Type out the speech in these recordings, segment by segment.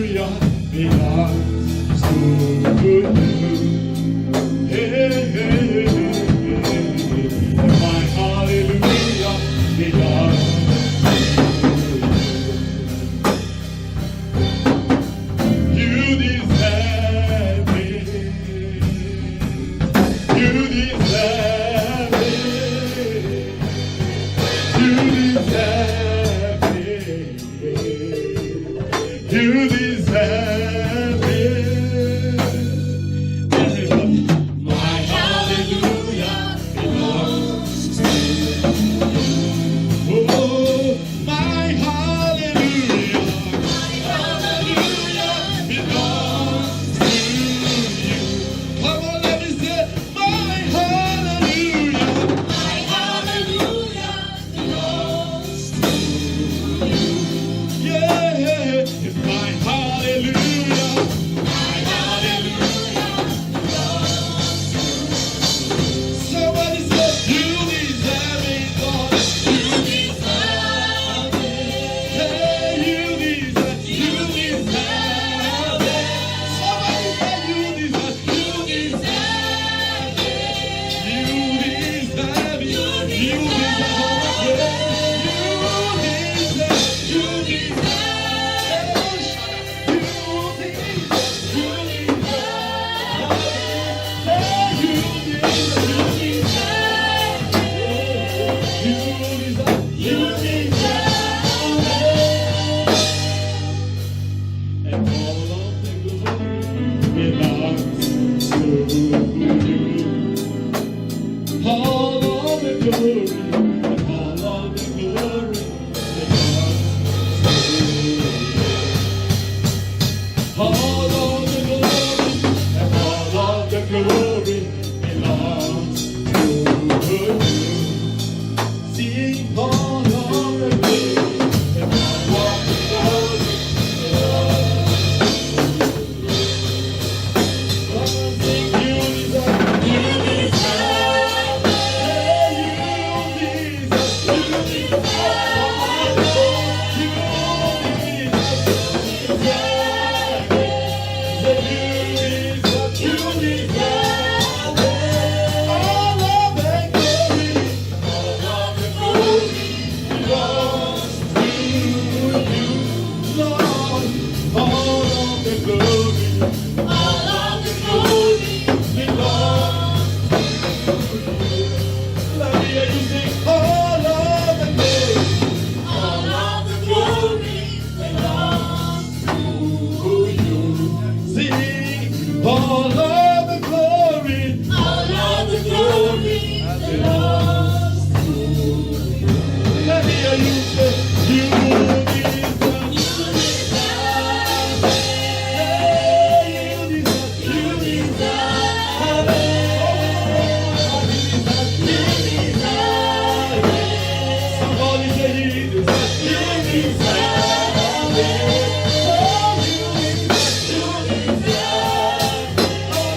hallelujah belongs to you. Hey, hey, hey, hey, hey. My hallelujah belongs to you. You deserve it. You deserve it. You deserve it. You deserve it. Everybody. My hallelujah belongs to you. Oh, my hallelujah. My hallelujah belongs to you. Come on, let me say, my hallelujah. My hallelujah belongs to you. Yeah, it's my hallelujah. My hallelujah belongs to you. Somebody say, you deserve it, God. You deserve it. Hey, you deserve it. You deserve it. Somebody say, you deserve it. You deserve it. You deserve it. You deserve it. You deserve it. You deserve it. And all of the glory belongs to you. All of the glory, and all of the glory belongs to you. All of the glory, and all of the glory belongs to you. Sing all of the glory, and all of the glory. Sing you deserve, you deserve it. You deserve, you deserve it. You deserve it. You deserve it. All of the glory, all of the glory belongs to you, Lord. All of the glory, all of the glory belongs to you. Let me hear you sing. All of the glory, all of the glory belongs to you. Sing. All of the glory, all of the glory belongs to you. Let me hear you say, you deserve, you deserve it. Hey, you deserve, you deserve it. You deserve it. Somebody say he deserves, you deserve it. Oh, you deserve, you deserve it. Oh,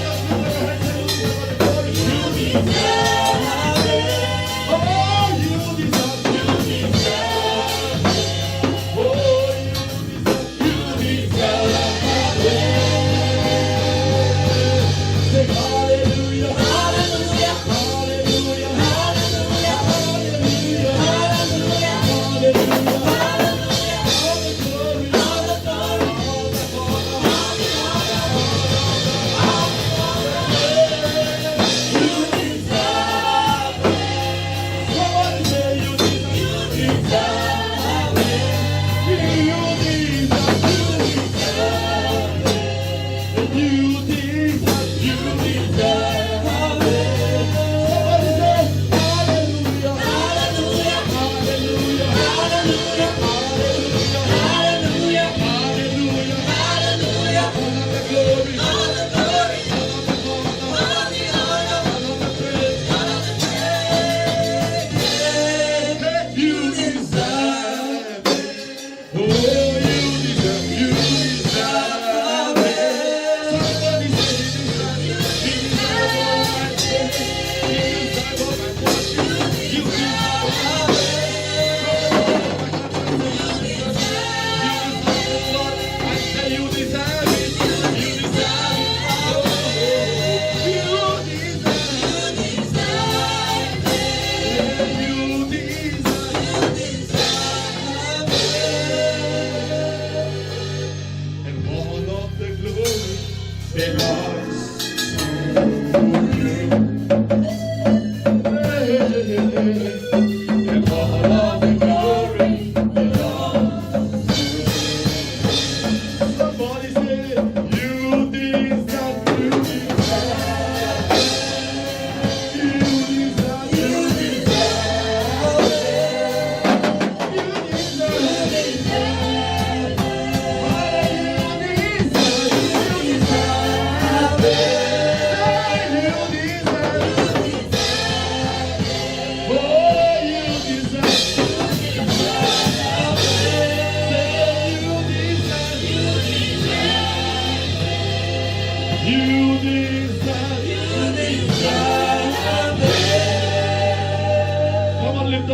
Somebody say, you deserve to be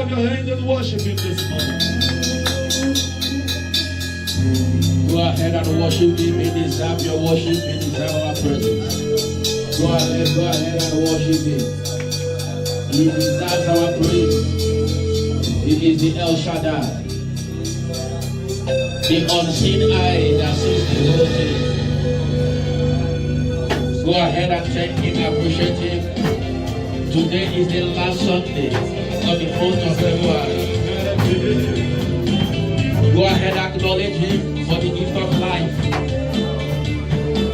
your hands and worship Him this morning. Go ahead and worship Him. He deserves your worship. He deserves our presence. Go ahead and worship Him. He deserves our praise. He is the El Shaddai, the unseen eye that sees the whole thing. Go ahead and thank Him, appreciate Him. Today is the last Sunday of the month of February. Go ahead and acknowledge Him for the gift of life.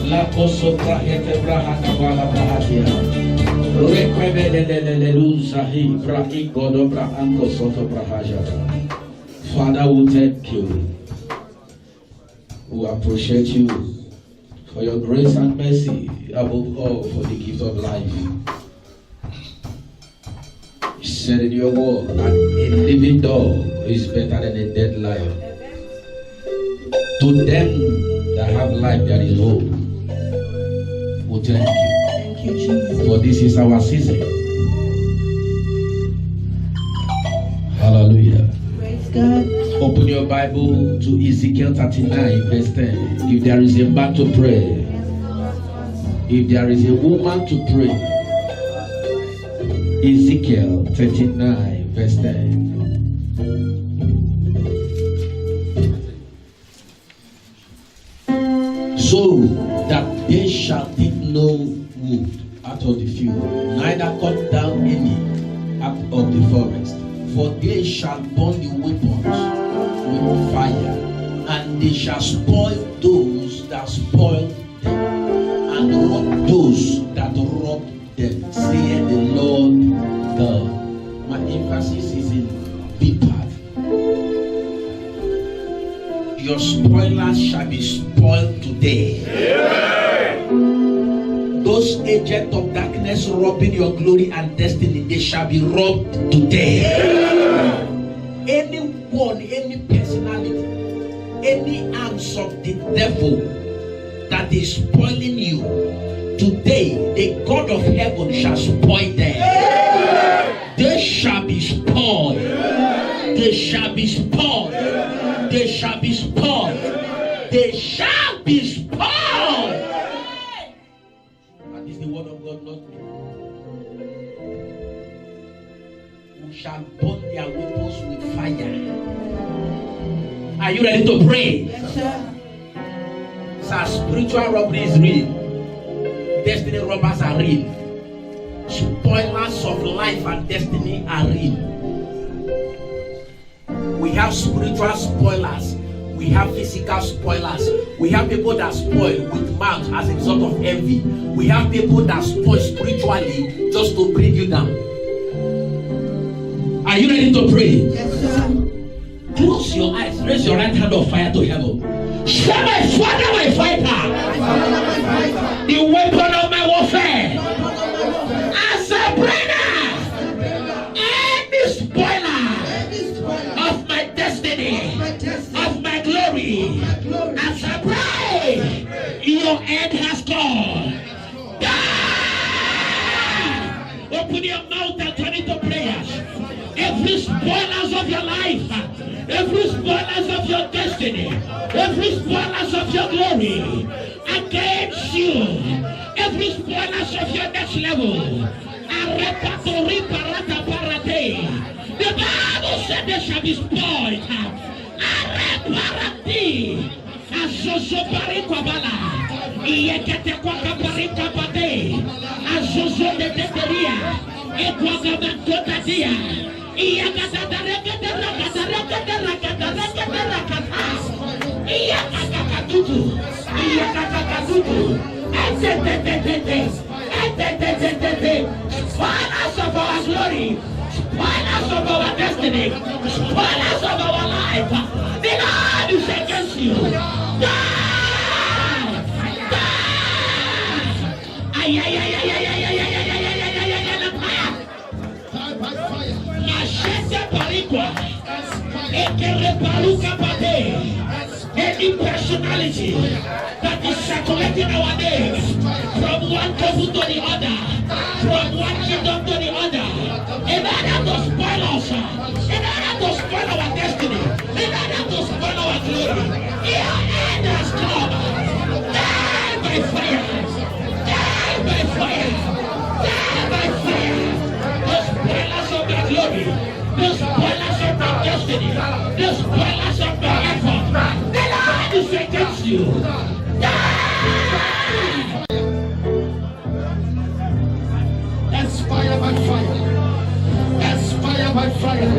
La koso brahete brahata bala brahatia. Rekwebelelelelelunzahi brahigodo brahanko soto brahajata. Father, we thank you. We appreciate you for your grace and mercy, above all for the gift of life. You said in your word that a living dog is better than a dead lion. To them that have life, there is hope. We thank you. Thank you, Jesus. For this is our season. Hallelujah. Praise God. Open your Bible to Ezekiel 39, verse 10. If there is a man to pray, if there is a woman to pray, Ezekiel 39, verse 10. So that they shall dig no wood out of the field, neither cut down any out of the forest. For they shall burn the weapons with fire, and they shall spoil those that spoil them, and rob those that rob them, saith the Lord God. My emphasis is in B part. Your spoilers shall be spoiled today. Those agents of darkness robbing your glory and destiny, they shall be robbed today. Anyone, any personality, any arms of the devil that is spoiling you, today the God of heaven shall spoil them. They shall be spoiled. They shall be spoiled. They shall be spoiled. They shall be spoiled. That is the word of God, not me. We shall burn their weapons with fire. Are you ready to pray? Yes, sir. So spiritual robbery is real. Destiny robbers are real. Spoilers of life and destiny are real. We have spiritual spoilers. We have physical spoilers. We have people that spoil with mouth as a result of envy. We have people that spoil spiritually just to bring you down. Are you ready to pray? Yes, sir. Close your eyes. Raise your right hand of fire to heaven. Say, my Father, my fighter. The weapon of my warfare. As a brother. Any spoiler of my destiny, of my glory. As I pray, your end has gone. Open your mouth and turn it to prayers. Every spoilers of your life, every spoilers of your destiny, every spoilers of your glory against you, every spoilers of your next level. The Bible said they shall be spoiled. Yakatatutu, Yakatatutu, spoil us of our glory, spoil us of our destiny, spoil us of our life. The Lord is against you. Die! Die by fire. Machete Parigua. Any personality that is circulating our name from one couple to the other, from one kingdom to the other, in order to spoil us, in order to spoil our destiny, in order to spoil our glory, your end has come. Die by fire! Die by fire! Die by fire! The spoilers of the glory, the spoilers of the destiny, the spoilers of the effort. The Lord is against you. That's fire by fire. That's fire by fire.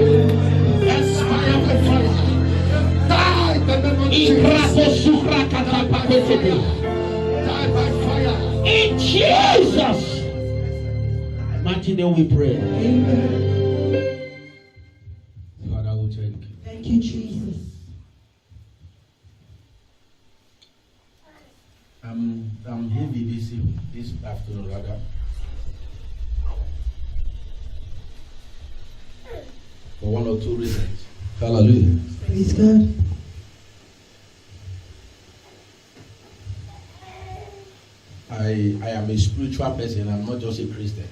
That's fire by fire. Die in the name of Jesus. Die by fire. In Jesus' mighty name we pray. Amen. Father, we thank you. Thank you, Jesus. I'm heavy this afternoon, rather. For one or two reasons. Hallelujah. Praise God. I am a spiritual person. I'm not just a Christian.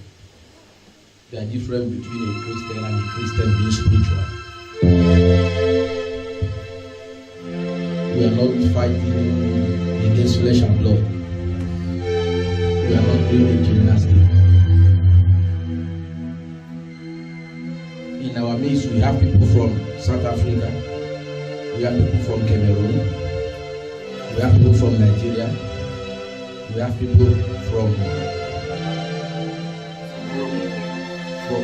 There are difference between a Christian and a Christian being spiritual. We are not fighting against flesh and blood. We are not doing a gymnastics. In our midst, we have people from South Africa. We have people from Cameroon. We have people from Nigeria. We have people from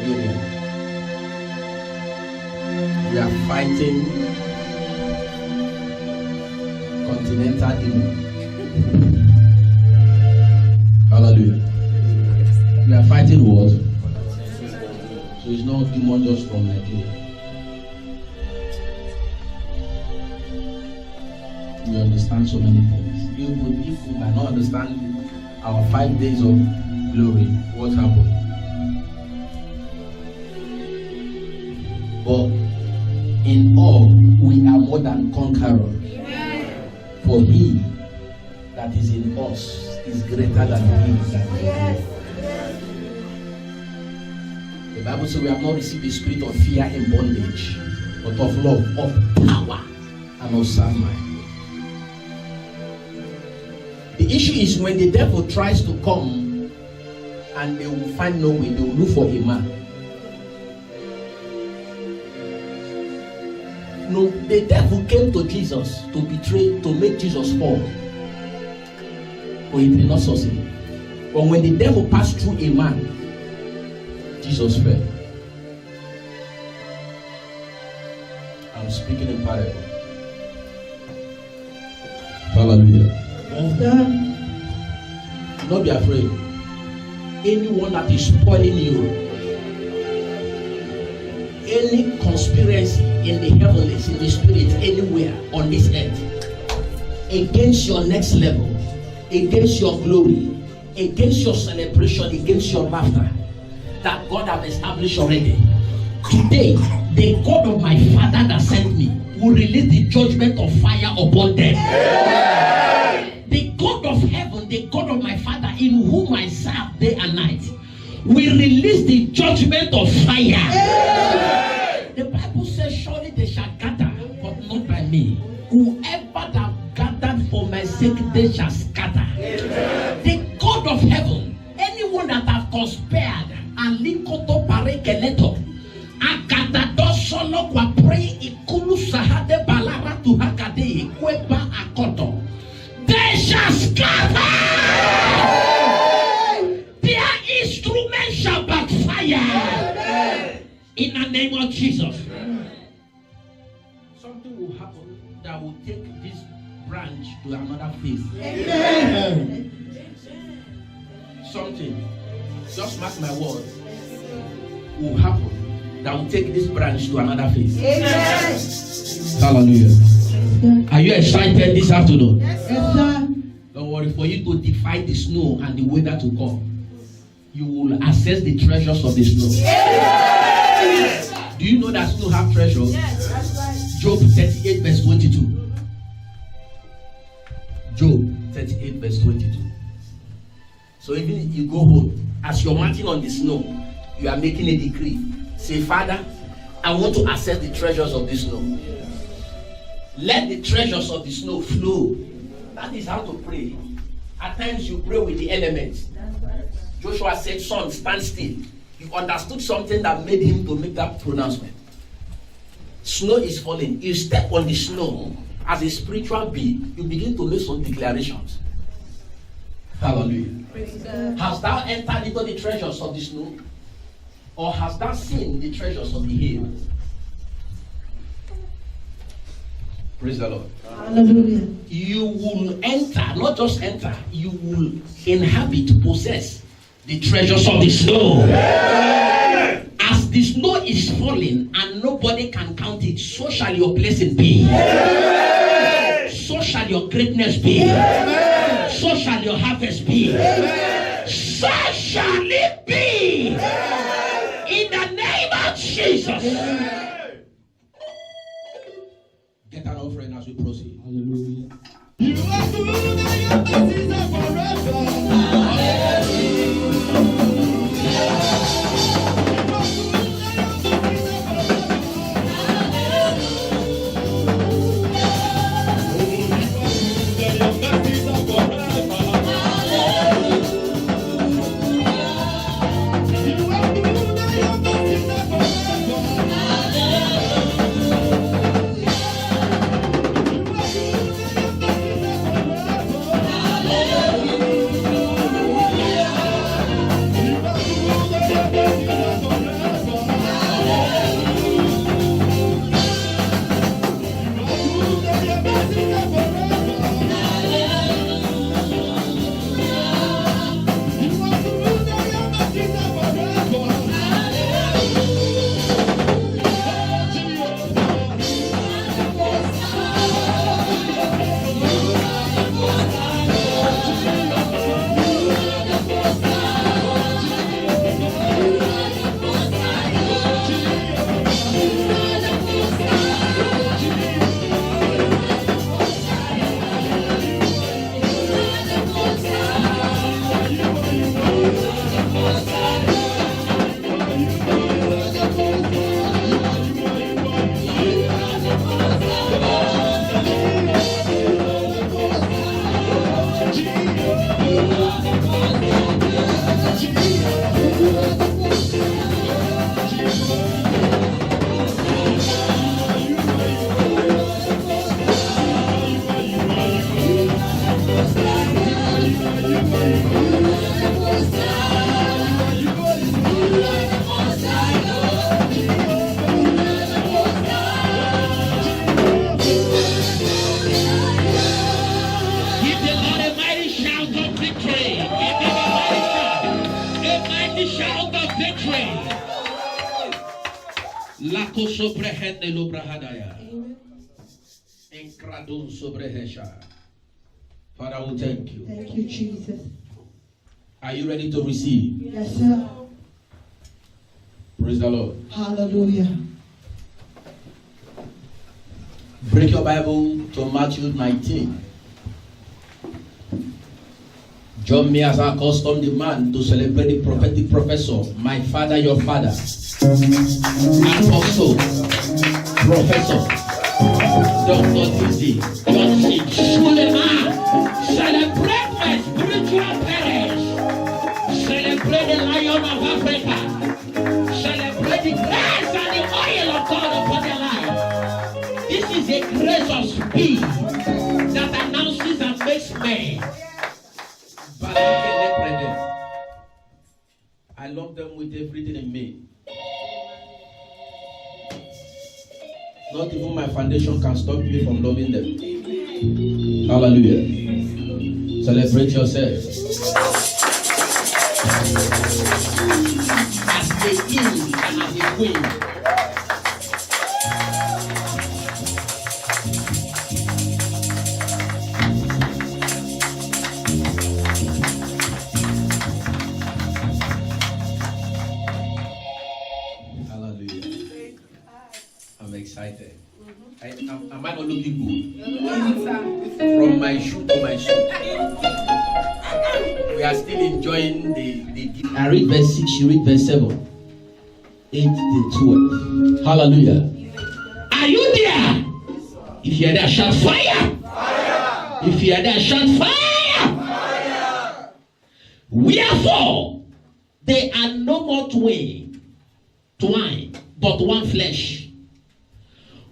Guinea. We are fighting continental demon. Hallelujah. We are fighting wars. So it's not demon just from Nigeria. We understand so many things. Even if we might not understand our 5 days of glory, what happened? But in all, we are more than conquerors. For he that is in us is greater than he that is in us. The Bible says we have not received the spirit of fear and bondage, but of love, of power, and of sound mind. The issue is when the devil tries to come and they will find no way, they will look for a man. No, the devil came to Jesus to betray, to make Jesus fall. But he did not succeed. But when the devil passed through a man, Jesus fell. I'm speaking in parable. Hallelujah. Praise God. Do not be afraid. Anyone that is spoiling you, any conspiracy in the heavens, in the spirit, anywhere on this earth, against your next level, against your glory, against your celebration, against your laughter, that God has established already. Today, the God of my Father that sent me will release the judgment of fire upon them. The God of heaven, the God of my Father, in whom I serve day and night, will release the judgment of fire. The Bible says, surely they shall gather, but not by me. Whoever that gathered for my sake, they shall scatter. The God of heaven, anyone that have conspired, and likoto parekeleto, akadado solo kwa pray ikulu sahade balara tu hakade kweba akoto, they shall scatter. Their instruments shall backfire. In the name of Jesus. Something will happen that will take this branch to another face. Amen. Something, just mark my word, will happen that will take this branch to another phase. Amen. Hallelujah. Are you excited this afternoon? Yes, sir. Don't worry, for you to defy the snow and the weather to come, you will access the treasures of the snow. Do you know that snow have treasure? Yes, that's right. Job 38 verse 22. Job 38 verse 22. So even if you go home, as you're marching on the snow, you are making a decree. Say, Father, I want to access the treasures of the snow. Let the treasures of the snow flow. That is how to pray. At times you pray with the elements. Joshua said, son, stand still. You understood something that made him to make that pronouncement. Snow is falling. You step on the snow. As a spiritual being, you begin to make some declarations. Hallelujah. Hast thou entered into the treasures of the snow? Or hast thou seen the treasures of the hill? Praise the Lord. Hallelujah. You will enter, not just enter, you will inhabit, possess the treasures of the snow. As the snow is falling and nobody can count it, so shall your blessing be. So shall your greatness be. So shall your harvest be. So shall it be. In the name of Jesus. Get an offering as we proceed. Hallelujah. You are good and your mercies are forever. Lako sobrehende lobrahadaya. Enkradun sobrehesha. Father, we thank you. Thank you, Jesus. Are you ready to receive? Yes, sir. Praise the Lord. Hallelujah. Break your Bible to Matthew 19. Join me as I custom demand to celebrate the prophetic professor, my father, your father. Apostle, Professor, Dr. Dizzy, Johnson, Suleiman. Celebrate my spiritual parents. Celebrate the Lion of Africa. Celebrate the grace and the oil of God upon their life. This is a grace of speed that announces and makes men. But I love them with everything in me. Not even my foundation can stop me from loving them. Hallelujah. Celebrate yourself. As a king and as a queen. Hallelujah. I'm excited. Am I not looking good? From my shoe to my shoe. We are still enjoying the gift. I read verse 6, you read verse 7. 8 to 12. Hallelujah. Are you there? If you are there, shout fire. Fire. If you are there, shout fire. Fire. Wherefore, they are no more twine, but one flesh.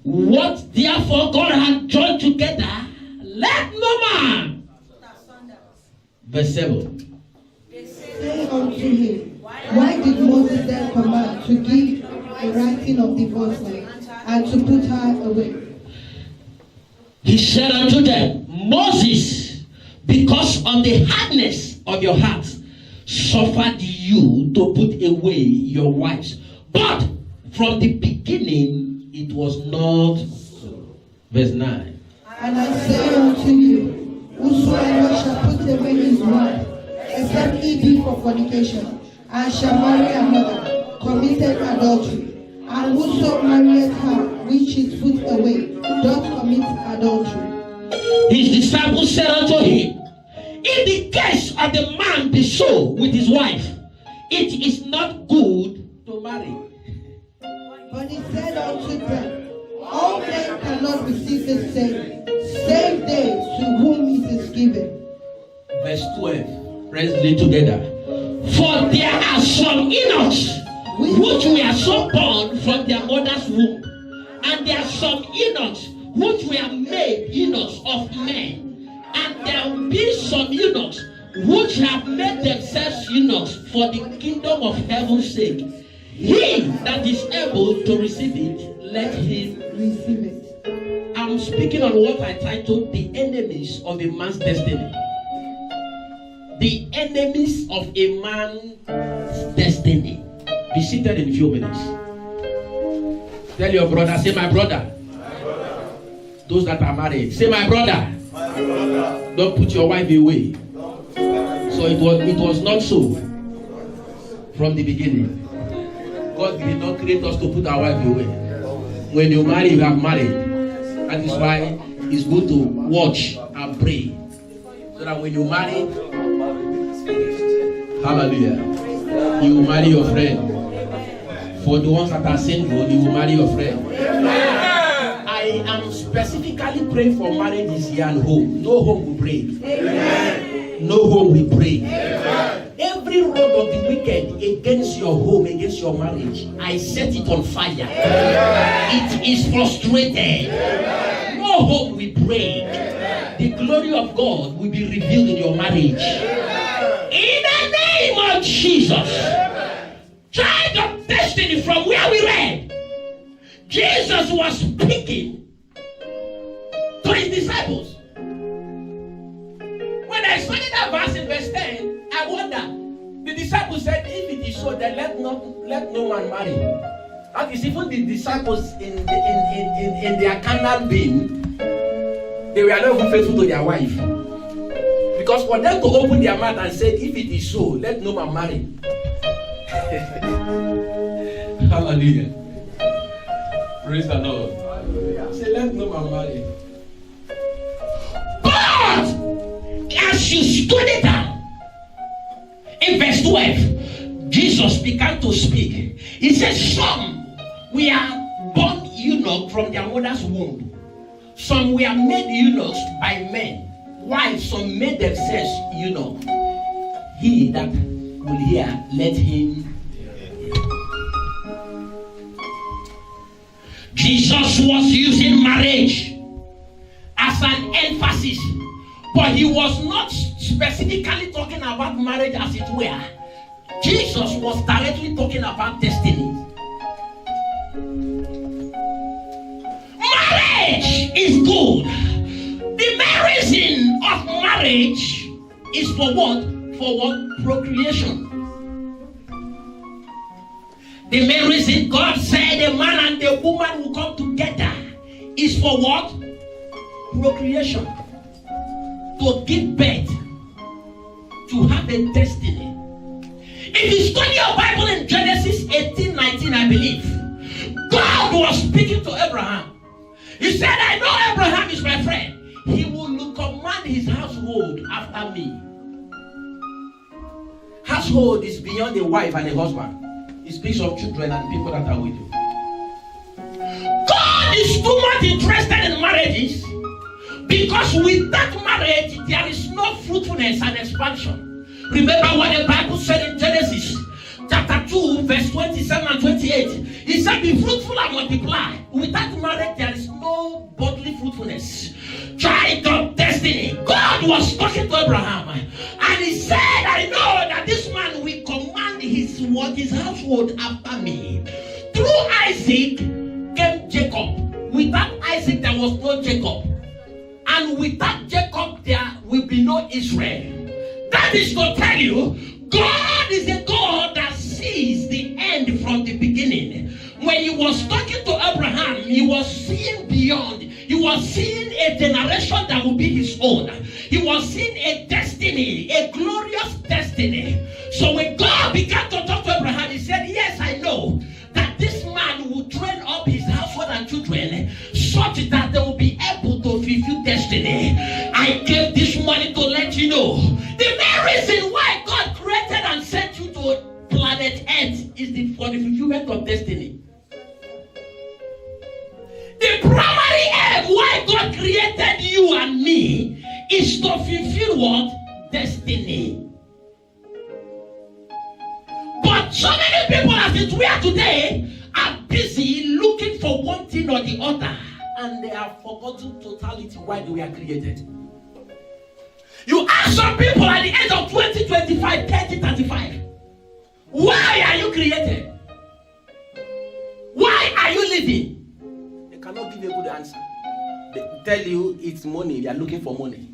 What therefore God hath joined together, let no man. Verse 7. Say unto him, why did Moses then command to give the writing of divorcement and to put her away? He said unto them, Moses, because of the hardness of your hearts, suffered you to put away your wives. But from the beginning, it was not so. Verse 9. And I say unto you, whosoever shall put away his wife, except he be for fornication, and shall marry another, committed adultery. And whoso marrieth her which is put away, doth commit adultery. His disciples said unto him, in the case of the man be so with his wife, it is not good to marry. But he said unto them, all men cannot receive the same, save they to whom it is given. Verse 12. Let's read together. For there are some Enochs which were so born from their mother's womb, and there are some Enochs which were made Enochs of men, and there will be some Enochs which have made themselves Enochs for the kingdom of heaven's sake. He that is able to receive it, let him receive it. I'm speaking on what I titled the enemies of a man's destiny. The enemies of a man's destiny. Be seated in a few minutes. Tell your brother, say my brother. My brother. Those that are married, say my brother. My brother. Don't put your wife away. So it was not so from the beginning. God did not create us to put our wife away. When you marry, you have married. That is why it's good to watch and pray. So that when you marry, hallelujah, you will marry your friend. For the ones that are single, you will marry your friend. I am specifically praying for marriage this year and home. No home will break. No home will break. Every road of the wicked against your home, against your marriage, I set it on fire. It is frustrated. No home will break. The glory of God will be revealed in your marriage. In the name of Jesus. Child of destiny, from where we read, Jesus was speaking to his disciples. When I studied that verse in verse 10, I wonder, the disciples said, if it is so, then let no man marry. That is, even the disciples in their carnal being, they were not even faithful to their wife. Because for them to open their mouth and say, if it is so, let no man marry. Hallelujah. Praise the Lord. Hallelujah. Say, let no man marry. But as you study that, in verse 12, Jesus began to speak. He said, some were born eunuch from their mother's womb. Some were made eunuchs by men, while some made themselves eunuch. He that will hear, let him. Jesus was using marriage as an emphasis, but he was not specifically talking about marriage as it were. Jesus was directly talking about destiny. Marriage is good. The The main reason of marriage is for what? For what? Procreation. The main reason God said a man and a woman will come together is for what? Procreation. To give birth. To have a destiny. If you study your Bible in Genesis 18:19, I believe, God was speaking to Abraham. He said, I know Abraham is my friend. He will command his household after me. Household is beyond a wife and a husband. It speaks of children and people that are with you. God is too much interested in marriages because without marriage, there is no fruitfulness and expansion. Remember what the Bible said in Genesis chapter 2, verse 27 and 28. He said, be fruitful and multiply. Without marriage, there is no bodily fruitfulness. Child of destiny. God was talking to Abraham. And he said, I know that this man will command his household after me. Through Isaac came Jacob. Without Isaac, there was no Jacob. And without Jacob, there will be no Israel. That is to tell you, God is a God that sees the end from the beginning. When he was talking to Abraham, he was seeing beyond. He was seeing a generation that will be his own. He was seeing a destiny, a glorious destiny. So when God began to talk to Abraham, he said, yes, I know that this man will train up his household and children such that they will be able to fulfill destiny. I came this morning to let you know the main reason why God created and sent you to planet Earth is for the fulfillment of destiny. The primary aim why God created you and me is to fulfill what? Destiny. But so many people as it were today are busy looking for one thing or the other, and they have forgotten totality why they were created. You ask some people at the age of 20, 25, 30, 35, why are you created? Why are you living? They cannot give you a good answer. They tell you it's money, they are looking for money.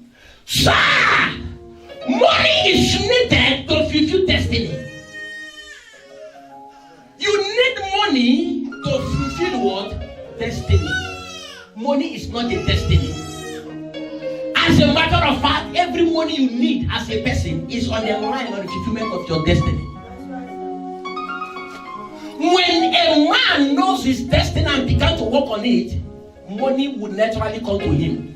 Sir, money is needed to fulfill destiny. You need money to fulfill what? Destiny. Money is not a destiny. As a matter of fact, every money you need as a person is on the line on the fulfillment of your destiny. When a man knows his destiny and began to work on it, money would naturally come to him.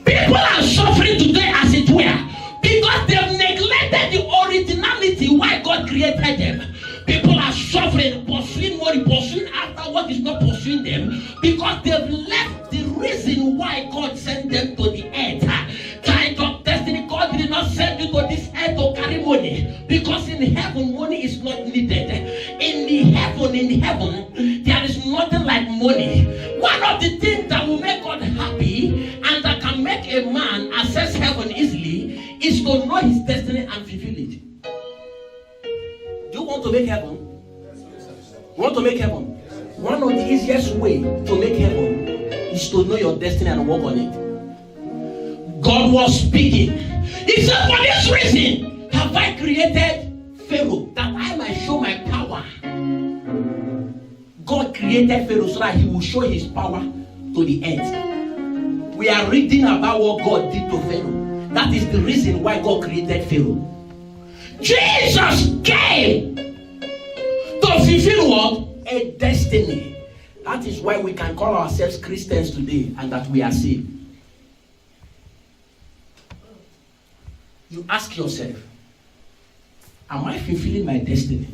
People are suffering today as it were because they've neglected the originality why God created them. People are suffering, pursuing money, pursuing after what is not pursuing them because they've left the reason why God sent them to the earth. Kind of destiny, God did not send you to this earth to carry money because in heaven, money is not needed. In heaven, there is nothing like money. One of the things that will make God happy and that can make a man access heaven easily is to know his destiny and fulfill it. Do you want to make heaven? You want to make heaven? One of the easiest way to make heaven is to know your destiny and work on it. God was speaking. He said, for this reason have I created Pharaoh, that I might show my power. God created Pharaoh so that he will show his power to the earth. We are reading about what God did to Pharaoh. That is the reason why God created Pharaoh. Jesus came to fulfill what? A destiny. That is why we can call ourselves Christians today and that we are saved. You ask yourself, am I fulfilling my destiny?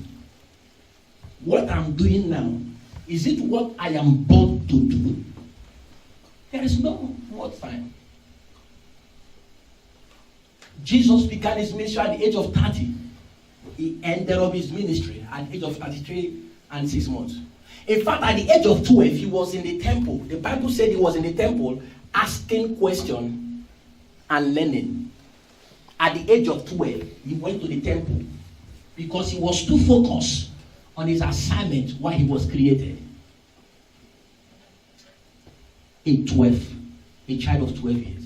What I'm doing now, is it what I am born to do? There is no more time. Jesus began his ministry at the age of 30. He ended up his ministry at the age of 33 and 6 months. In fact, at the age of 12, he was in the temple. The Bible said he was in the temple asking questions and learning. At the age of 12, he went to the temple because he was too focused on his assignment while he was created. In 12, a child of 12 years.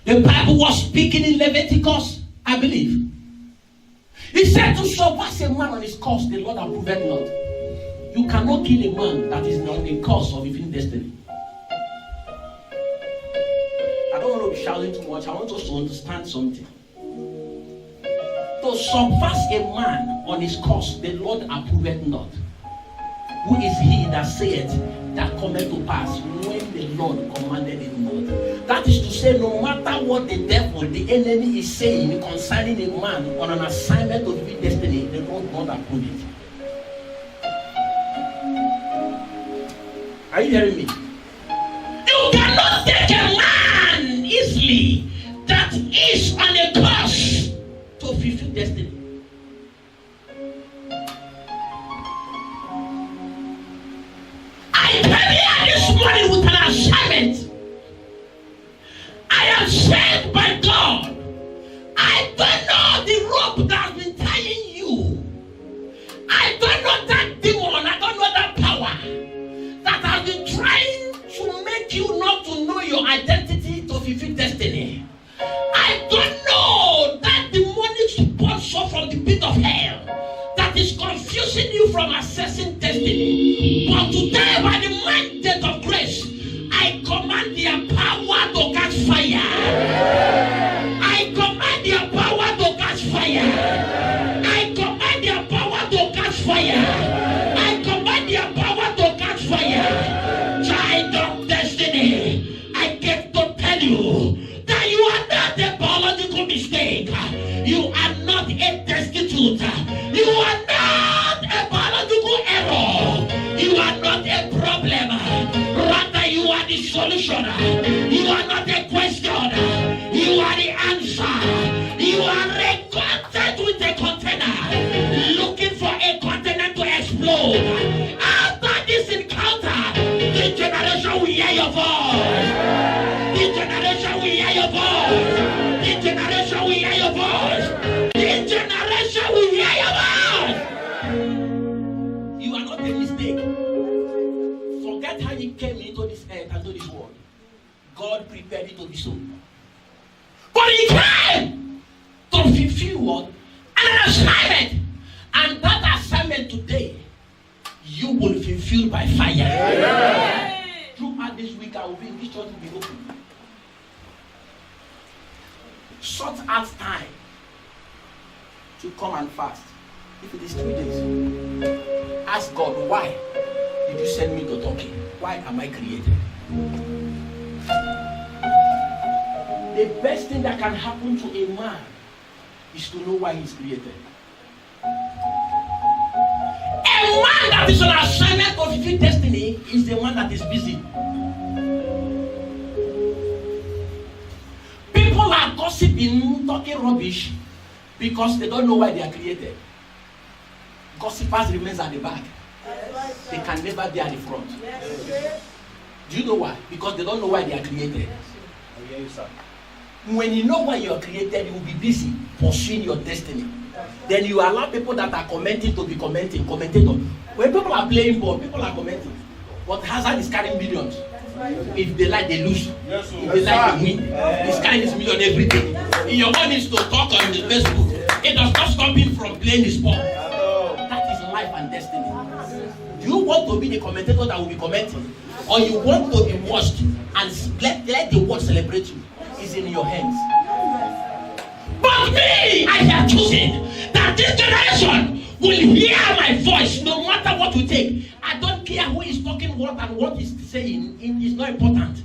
The Bible was speaking in Leviticus, I believe. He said to surpass a man on his course, the Lord approved not. You cannot kill a man that is on the course of his destiny. I don't want to be shouting too much. I want us to understand something. To surpass a man on his course, the Lord approved not. Who is he that saith that cometh to pass when the Lord commanded it not? That is to say, no matter what the devil, the enemy is saying concerning a man on an assignment of his destiny, the Lord not approve it. Are you hearing me? You cannot take a man easily that is on a course to fulfill destiny. I came here this morning with an assignment. I am sent by God. I don't know the rope that has been tying you. I don't know that demon. I don't know that power that has been trying to make you not to know your identity to fulfill destiny. I don't know that demonic sponsor from the pit of hell that is confusing you from accessing destiny. But today, by the mandate of grace, I command their power to catch fire. I command their power to catch fire. I command their power to catch fire. I command their power to catch fire. Child of destiny, I get to tell you that you are not a biological mistake. You are not a destitute. You are not a biological error. You are not a problem. Rather, you are the solution. You are not a question. You are the answer. You are a content with a container, looking for a container to explode. After this encounter, the generation will hear your voice. The generation will hear your voice. The generation will hear your voice. The generation will hear your voice. You are not a mistake. Forget how you came into this earth and to this world. God prepared you to be so. But he came to fulfill what? An assignment. And that assignment today, you will fulfill by fire. Yeah. Throughout this week, I will be in this church to be open. Sort out time to come and fast. If it is 3 days, ask God, why did you send me to Turkey? Why am I created? The best thing that can happen to a man is to know why he's created. A man that is on assignment to fulfill destiny is the one that is busy. People are gossiping, talking rubbish because they don't know why they are created. Gossipers remains at the back. They can never be at the front. Do you know why? Because they don't know why they are created. When you know why you are created, you will be busy pursuing your destiny. Then you allow people that are commenting to be commentating. When people are playing ball, people are commenting. But Hazard is carrying millions. If they like, they lose. If they like, they win. He's carrying his million every day. In your own is to talk on the Facebook. It does not stop him from playing the sport. That is life and destiny. Do you want to be the commentator that will be commenting? Or you want to be watched and let the world celebrate you? It's in your hands. But me, I have chosen that this generation will hear my voice no matter what we take. I don't care who is talking what and what is saying. It is not important.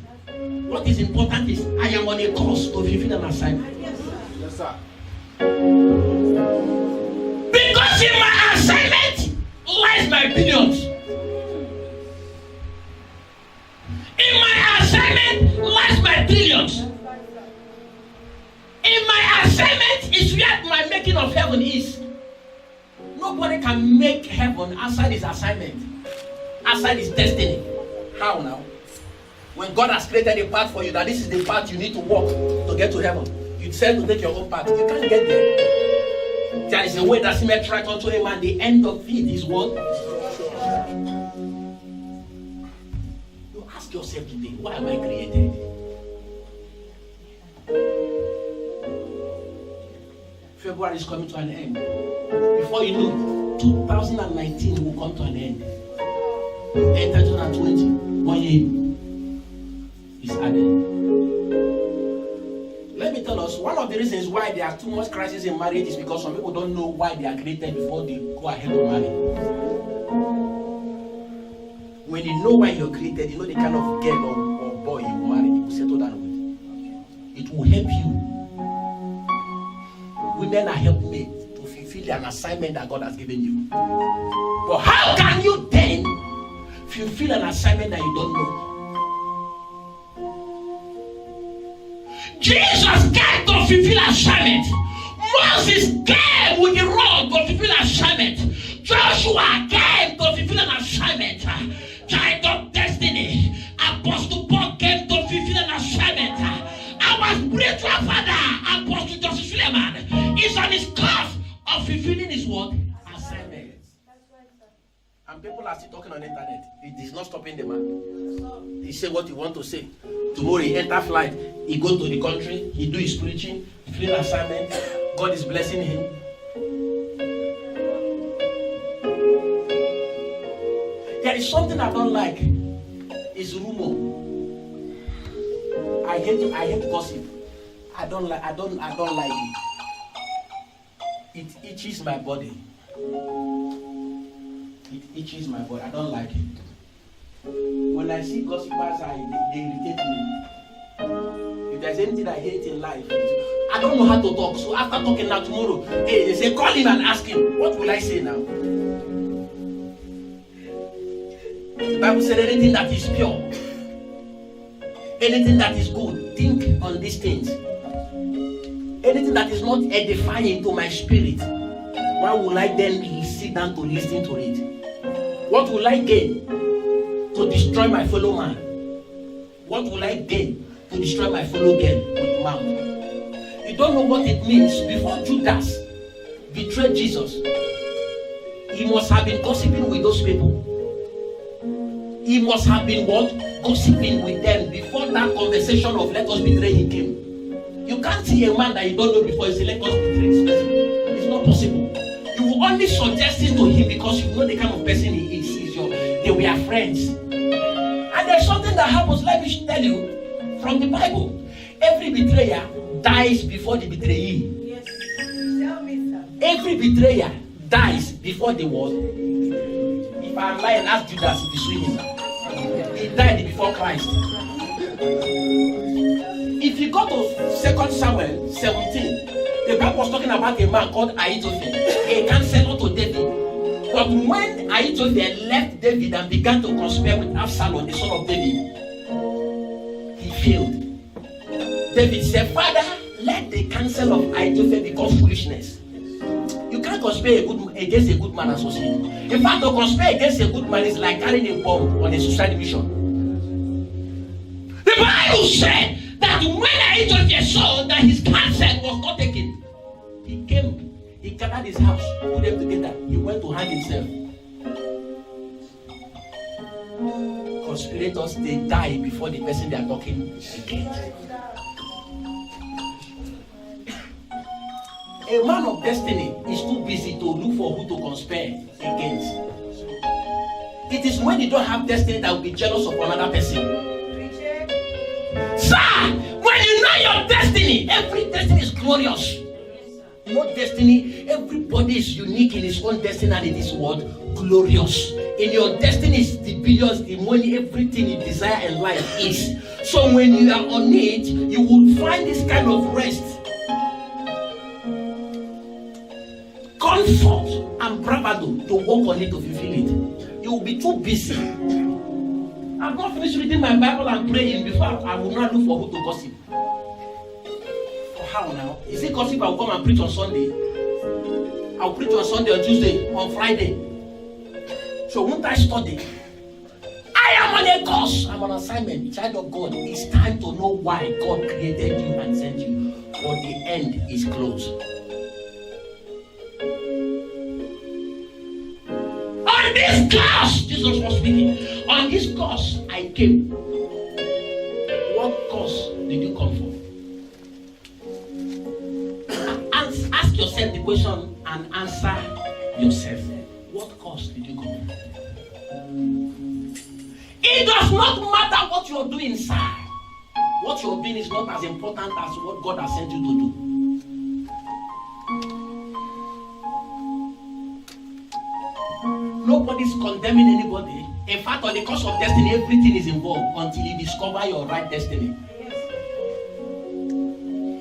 What is important is I am on a course to fulfill an assignment. Yes, sir. Because in my assignment lies my billions. In my assignment lies my trillions. In my assignment is where my making of heaven is. Nobody can make heaven outside his assignment, outside his destiny. How now? When God has created a path for you, that this is the path you need to walk to get to heaven, you decide to take your own path. You can't get there. There is a way that seemeth right unto a man. The end of it is what? You yourself today, why am I created? February is coming to an end. Before you know, 2019 will come to an end. Enter 2020, 1 year is added. Let me tell us, one of the reasons why there are too much crisis in marriage is because some people don't know why they are created before they go ahead and marry. When you know why you're created, you know the kind of girl or boy you marry, you will settle down with. It will help you. Women are helpmates to fulfill an assignment that God has given you. But how can you then fulfill an assignment that you don't know? Jesus came to fulfill assignment. Moses came with the rod to fulfill assignment. Joshua came to fulfill an assignment. Child of destiny. Apostle Paul came to fulfill an assignment. Our spiritual father, Apostle Joseph Suleiman, is on his course of fulfilling his word assignment. And people are still talking on the internet. It is not stopping the man. He say what he want to say. Tomorrow he enter flight. He go to the country. He do his preaching. Fulfill assignment. God is blessing him. There is something I don't like. It's rumor. I hate gossip. I don't like it. It itches my body. It itches my body. I don't like it. When I see gossipers, they irritate me. If there's anything I hate in life, I don't know how to talk. So after talking now tomorrow, they say call him and ask him. What will I say now? The Bible said anything that is pure, anything that is good, think on these things. Anything that is not edifying to my spirit, why will I then sit down to listen to it? What will I gain to destroy my fellow man? What will I gain to destroy my fellow girl with mouth? You don't know what it means. Before Judas betrayed Jesus, he must have been gossiping with those people. He must have been what? Gossiping with them before that conversation of let us betray him came. You can't see a man that you don't know before you say let us betray this person. It's not possible. You will only suggest it to him because you know the kind of person he is. They were friends. And there's something that happens, let me tell you, from the Bible. Every betrayer dies before the betrayee. Yes. Tell me, sir. Every betrayer dies before the what? If I'm lying, ask Judas if he's swinging. He died before Christ. If you go to 2 Samuel 17, the Bible was talking about a man called Ahithophel, a counselor to David. But when Ahithophel left David and began to conspire with Absalom, the son of David, he failed. David said, Father, let the counsel of Ahithophel become foolishness. You can't conspire against a good man and succeed. In fact, to conspire against a good man is like carrying a bomb on a suicide mission. The Bible said that when Ahithophel saw that his counsel was not taken, he came. He gathered his house, put them together. He went to hang himself. Conspirators, they die before the person they are talking against. A man of destiny is too busy to look for who to conspire against. It is when you don't have destiny that will be jealous of another person. Sir, when you know your destiny, every destiny is glorious. No destiny, everybody is unique in his own destiny and in this world, glorious. In your destiny is the billions, the money, everything you desire in life is. So when you are on it, you will find this kind of rest, comfort, and bravado to work on it to fulfill it. You will be too busy. I've not finished reading my Bible and praying before I will not look for who to gossip. How now? Is it gossip I will come and preach on Sunday? I'll preach on Sunday, on Tuesday, on Friday. So won't I study? I am on a course. I'm on assignment. Child of God, it's time to know why God created you and sent you. For the end is close. On this course, Jesus was speaking. On this course, I came. did you come for? Ask yourself the question and answer yourself. What cause did you come for? It does not matter what you're doing inside. What you're doing is not as important as what God has sent you to do. Nobody's condemning anybody. In fact, on the course of destiny, everything is involved until you discover your right destiny.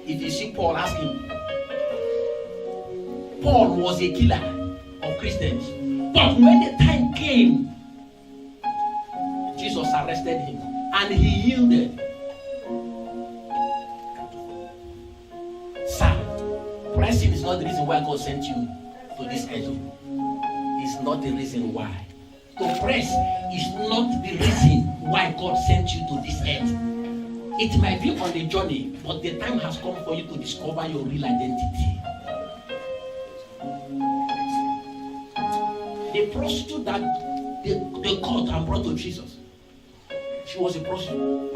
If you see Paul, ask him. Paul was a killer of Christians. But when the time came, Jesus arrested him and he yielded. Sir, pressing is not the reason why God sent you to this earth. It's not the reason why. To press is not the reason why God sent you to this earth. It might be on the journey, but the time has come for you to discover your real identity. The prostitute that they caught and brought to Jesus, she was a prostitute.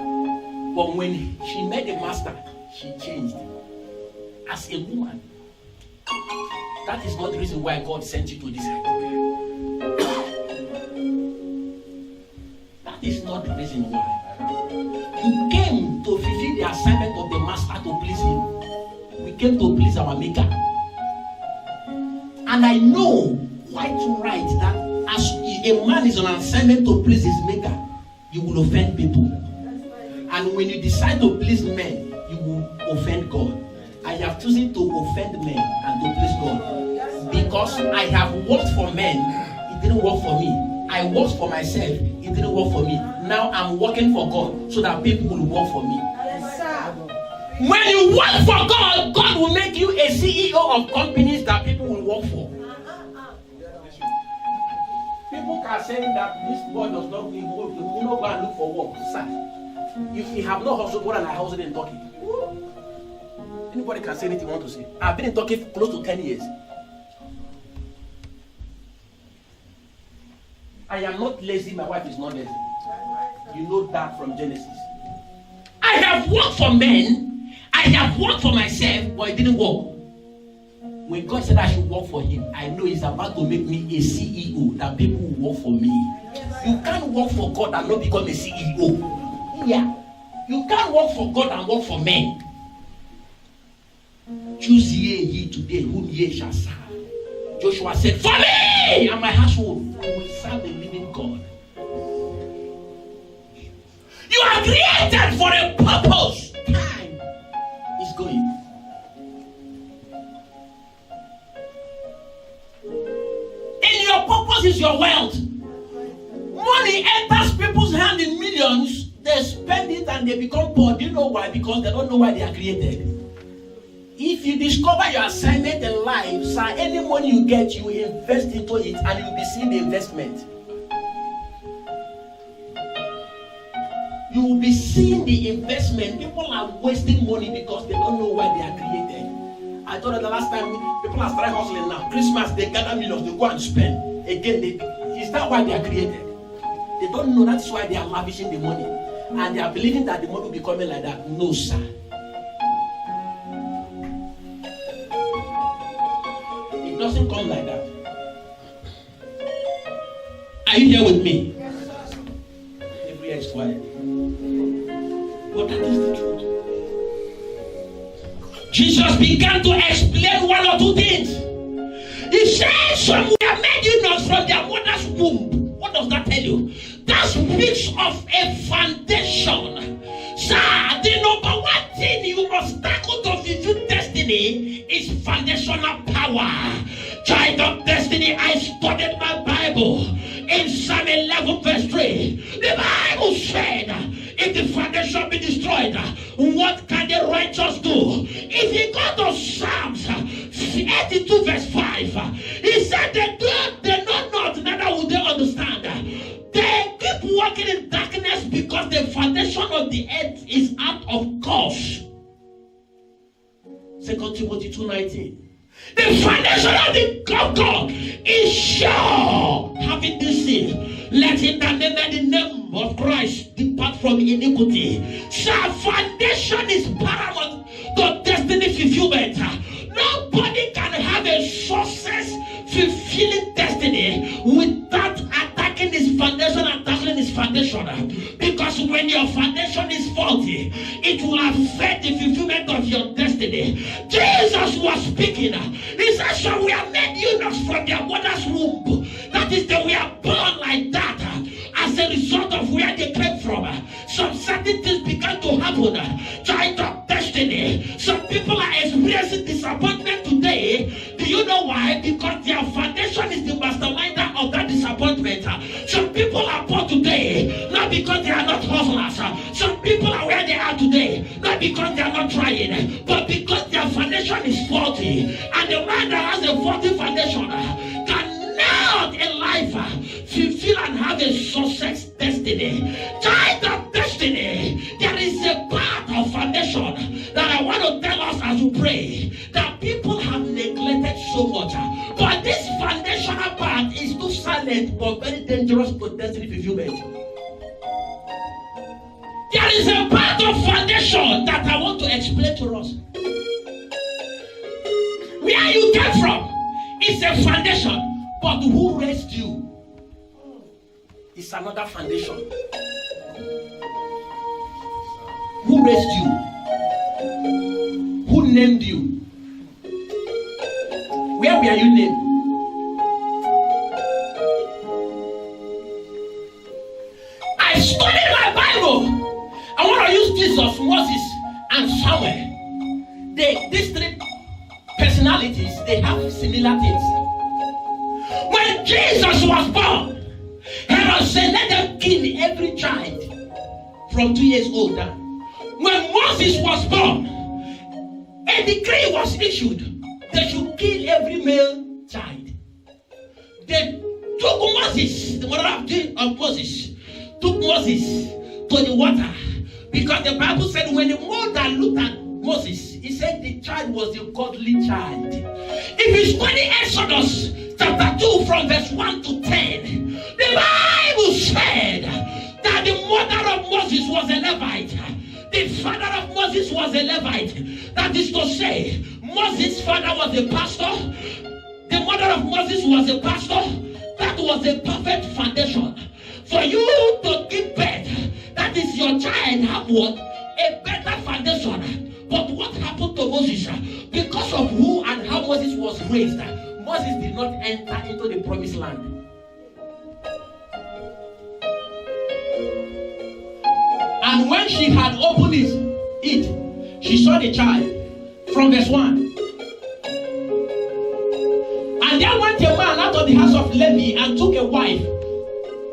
But when she met the master, she changed as a woman. That is not the reason why God sent you to this earth. That is not the reason why. You came to fulfill the assignment of the master to please him. We came to please our maker. And I know quite right that as a man is on an assignment to please his maker, you will offend people. And when you decide to please men, you will offend God. I have chosen to offend men and to please God. Because I have worked for men, it didn't work for me. I worked for myself, it didn't work for me. Now I'm working for God so that people will work for me. When you work for God, God will make you a CEO of companies that people will work for. People are saying that this boy does not go and look for work. Sir, if you have no hustle, more than I hustled in Turkey. Anybody can say anything you want to say. I've been in Turkey for close to 10 years. I am not lazy, my wife is not lazy. You know that from Genesis. I have worked for men, I have worked for myself, but it didn't work. When God said I should work for him, I know he's about to make me a CEO that people will work for me. You can't work for God and not become a CEO. Yeah. You can't work for God and work for men. Choose ye today whom ye shall serve. Joshua said, for me and my household, we will serve the living God. You are created for a purpose. Time is going. And your purpose is your wealth. Money enters people's hand in millions. They spend it and they become poor. Do you know why? Because they don't know why they are created. If you discover your assignment in life, sir, any money you get, you invest into it and you will be seeing the investment. You will be seeing the investment. People are wasting money because they don't know why they are created. I told you the last time people are starting hustling now. Christmas, they gather millions, they go and spend. Again, is that why they are created? They don't know that's why they are lavishing the money. And they are believing that the money will be coming like that. No, sir. It doesn't come like that. Are you here with me? Every ear is quiet. But that is the truth. Jesus began to explain one or two things. He said, some were made eunuchs from their mother's womb. What does that tell you? That speaks of a foundation. Sir, the number one thing you must tackle to fulfill destiny is foundational power. Child of destiny, I studied my Bible in Psalm 11 verse 3. The Bible said, if the foundation be destroyed, what can the righteous do? If you go to Psalms 82 verse 5, he said they know not, neither will they understand. They keep walking in darkness because the foundation of the earth is out of course. 2 Timothy 2:19. The foundation of the God is sure. Having this seal, let him that nameth the name of Christ depart from iniquity. So foundation is paramount to destiny fulfillment. Nobody can have a success fulfilling destiny without attacking his foundation and tackling his foundation. Because when your foundation is faulty, it will affect the fulfillment of your destiny. Jesus was speaking. He said, so we are made eunuchs from their mother's womb. That is, that we are born like that as a result of where they came from. Some certain things began to happen. Child of destiny. Some people are experiencing disappointment today. Do you know why? Because their foundation is the masterminder of that disappointment. Some people are poor today, not because they are not hustlers. Some people are where they are today, not because they are not trying, but because their foundation is faulty. And the man that has a faulty foundation cannot in life fulfill and have a success destiny. Child of destiny, there is a part of foundation that I want to tell us as we pray that people have neglected so much. But this foundational part is too silent but very dangerous to destiny fulfillment. There is a part of foundation that I want to explain to us. Where you came from is a foundation, but who raised you is another foundation. Who raised you? Who named you? Where were you named? I studied my Bible. I want to use Jesus, Moses, and Samuel. These three personalities, they have similar things. When Jesus was born, Herod said, let them kill every child from 2 years old down. When Moses was born, a decree was issued. They should kill every male child. They took Moses, the mother of Moses, took Moses to the water. Because the Bible said when the mother looked at Moses, he said the child was a godly child. If you study Exodus chapter 2 from verse 1 to 10, the Bible said that the mother of Moses was a Levite. The father of Moses was a Levite. That is to say, Moses' father was a pastor. The mother of Moses was a pastor. That was a perfect foundation. For you to give birth, that is your child have what? A better foundation. But what happened to Moses? Because of who and how Moses was raised, Moses did not enter into the promised land. And when she had opened it, she saw the child from verse 1. And there went a man out of the house of Levi and took a wife,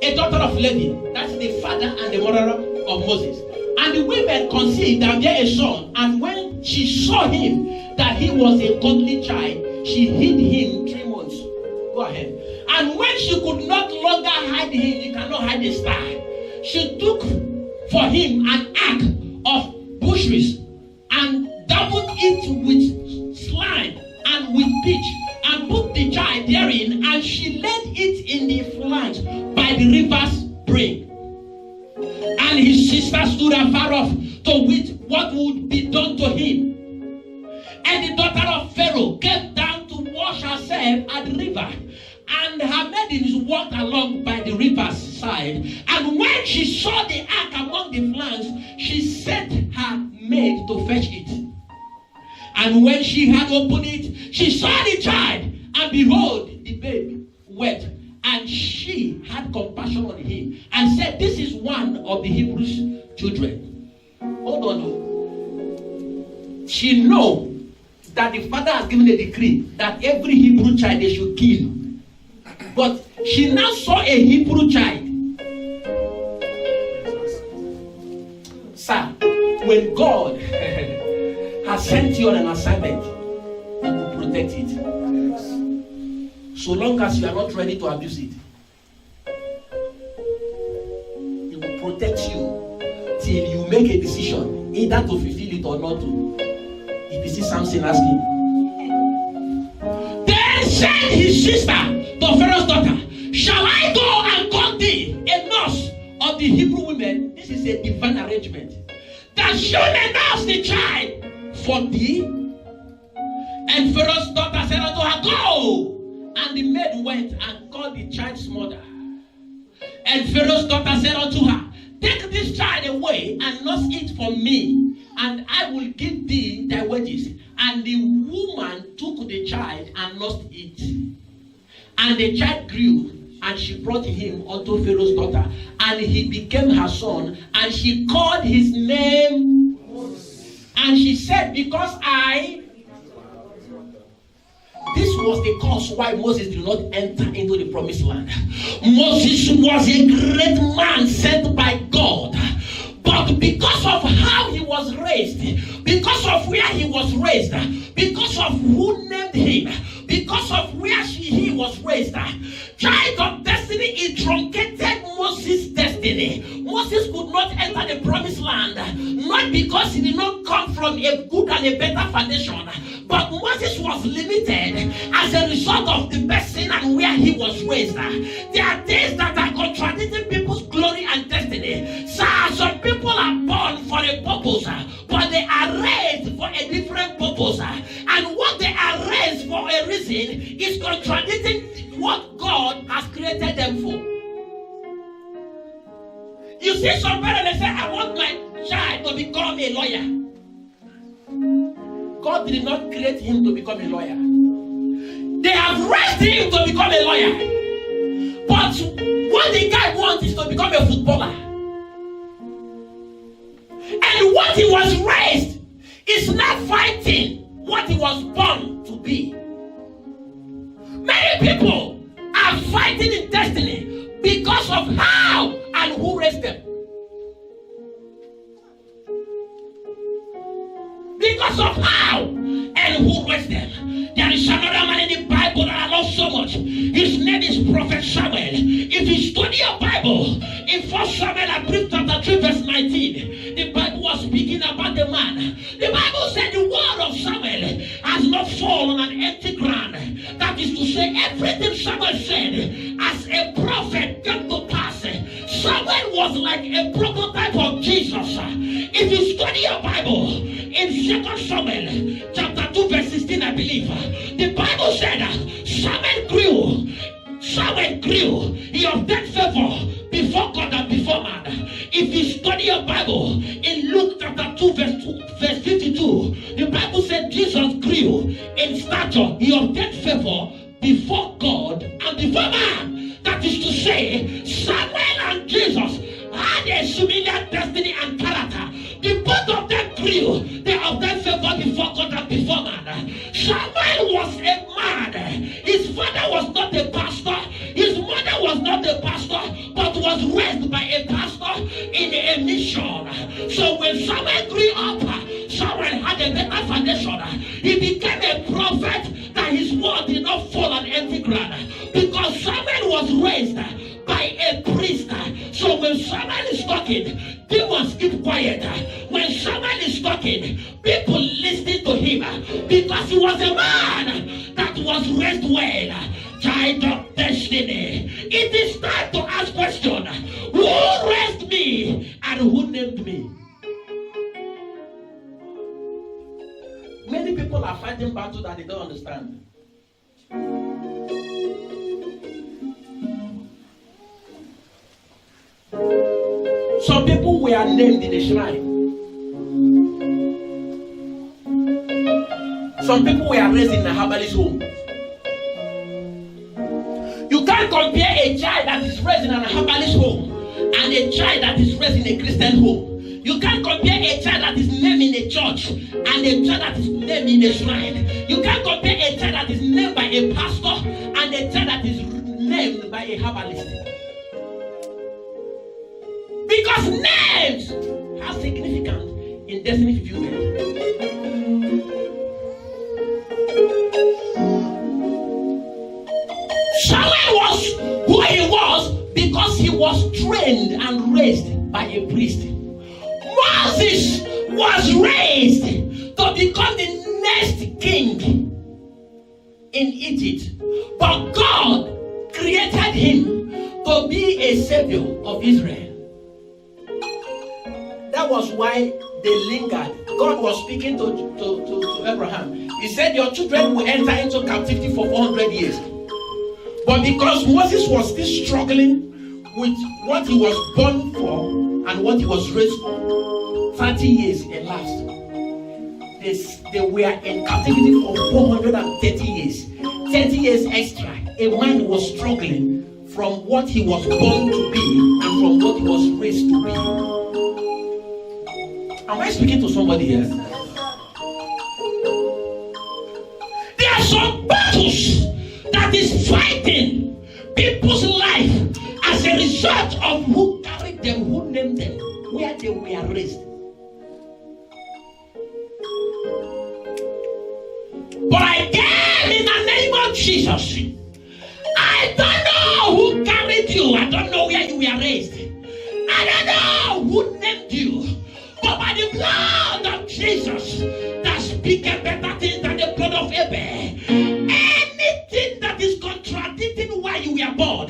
a daughter of Levi. That's the father and the mother of Moses. And the women conceived and bare a son. And when she saw him that he was a godly child, she hid him 3 months. Go ahead. And when she could not longer hide him, you cannot hide a star. She took for him an ark of bushes and dabbled it with slime and with pitch and put the child therein, and she laid it in the flanks by the river's brink. And his sister stood afar off to wit what would be done to him. And the daughter of Pharaoh came down to wash herself at the river, and her maidens walked along by the river's side. And when she saw the ark among the flanks, she sent her maid to fetch it. And when she had opened it, she saw the child, and behold, the babe wept. And she had compassion on him and said, this is one of the Hebrews' children. Hold on. She knows that the father has given a decree that every Hebrew child they should kill. But she now saw a Hebrew child. Sir, when God has sent you on an assignment, He will protect it. So long as you are not ready to abuse it, He will protect you till you make a decision either to fulfill it or not to. If you see Samson asking, then said his sister to Pharaoh's daughter, shall I go and call thee the Hebrew women, this is a divine arrangement. That surely nurse the child for thee. And Pharaoh's daughter said unto her, Go. And the maid went and called the child's mother. And Pharaoh's daughter said unto her, Take this child away and nurse it for me, and I will give thee thy wages. And the woman took the child and nursed it. And the child grew, and she brought him unto Pharaoh's daughter, and he became her son, and she called his name Moses. And she said, Because this was the cause why Moses did not enter into the promised land. Moses was a great man sent by God. But because of how he was raised, because of where he was raised, because of who named him, because of where he was raised, child of destiny, it truncated Moses' destiny. Moses could not enter the promised land, not because he did not come from a good and a better foundation, but Moses was limited as a result of the person and where he was raised. There are things that are contradicting people's glory and destiny. So some people are born for a purpose, but they are raised for a different purpose. And what they are raised for a reason is contradicting what God has created them for. You see some parents, they say, I want my child to become a lawyer. God did not create him to become a lawyer. They have raised him to become a lawyer. But what the guy wants is to become a footballer. And what he was raised is not fighting what he was born to be. Many people are fighting in destiny because of how and who raised them. Because of how and who raised them. There is another man in the Bible that I love so much. His name is Prophet Samuel. If you study your Bible, in 1 Samuel, I believe chapter 3, verse 19, the Bible was speaking about the man. The Bible said the word of Samuel has not fallen on empty ground. That is to say, everything Samuel said as a prophet came to pass. Samuel was like a prototype of Jesus. If you study your Bible, in 2 Samuel, chapter 2, verse 16, I believe, the Bible said Samuel grew. He obtained favor before God and before man. If you study your Bible, in Luke chapter 2, verse 52, the Bible said Jesus grew in stature. He obtained favor before God and before man. That is to say, Samuel and Jesus had a similar destiny and character. The both of them grew. They obtained favor before God and before man. Samuel was a man. His father was not a pastor. His mother was not a pastor, but was raised by a pastor in a mission. So when Samuel grew up, Samuel had a better foundation. He became a prophet that his word did not fall on empty ground. Because Samuel was raised by a priest. So when Samuel is talking, demons keep quiet. When Samuel is talking, people listen to him because he was a man that was raised well. Child of destiny. It is time to ask question. Who raised me and who named me? Many people are fighting battles that they don't understand. Some people were named in a shrine. Some people were raised in a herbalist home. You can't compare a child that is raised in a herbalist home and a child that is raised in a Christian home. You can't compare a child that is named in a church and a child that is named in a shrine. You can't compare a child that is named by a pastor and a child that is named by a herbalist. Because names have significance in destiny fulfillment. Samuel was who he was because he was trained and raised by a priest. Moses was raised to become the next king in Egypt. But God created him to be a savior of Israel. that was why they lingered. God was speaking to Abraham. He said, your children will enter into captivity for 400 years. But because Moses was still struggling with what he was born for and what he was raised for, 30 years elapsed. They were in captivity for 430 years. 30 years extra. A man was struggling from what he was born to be and from what he was raised to be. Am I speaking to somebody here? There are some battles that is fighting people's life as a result of who carried them, who named them, where they were raised. But I came in the name of Jesus. I don't know who carried you. I don't know where you were raised. I don't know who named you. But by the blood of Jesus that speaketh better things than the blood of Abel, anything that is contradicting why you were born,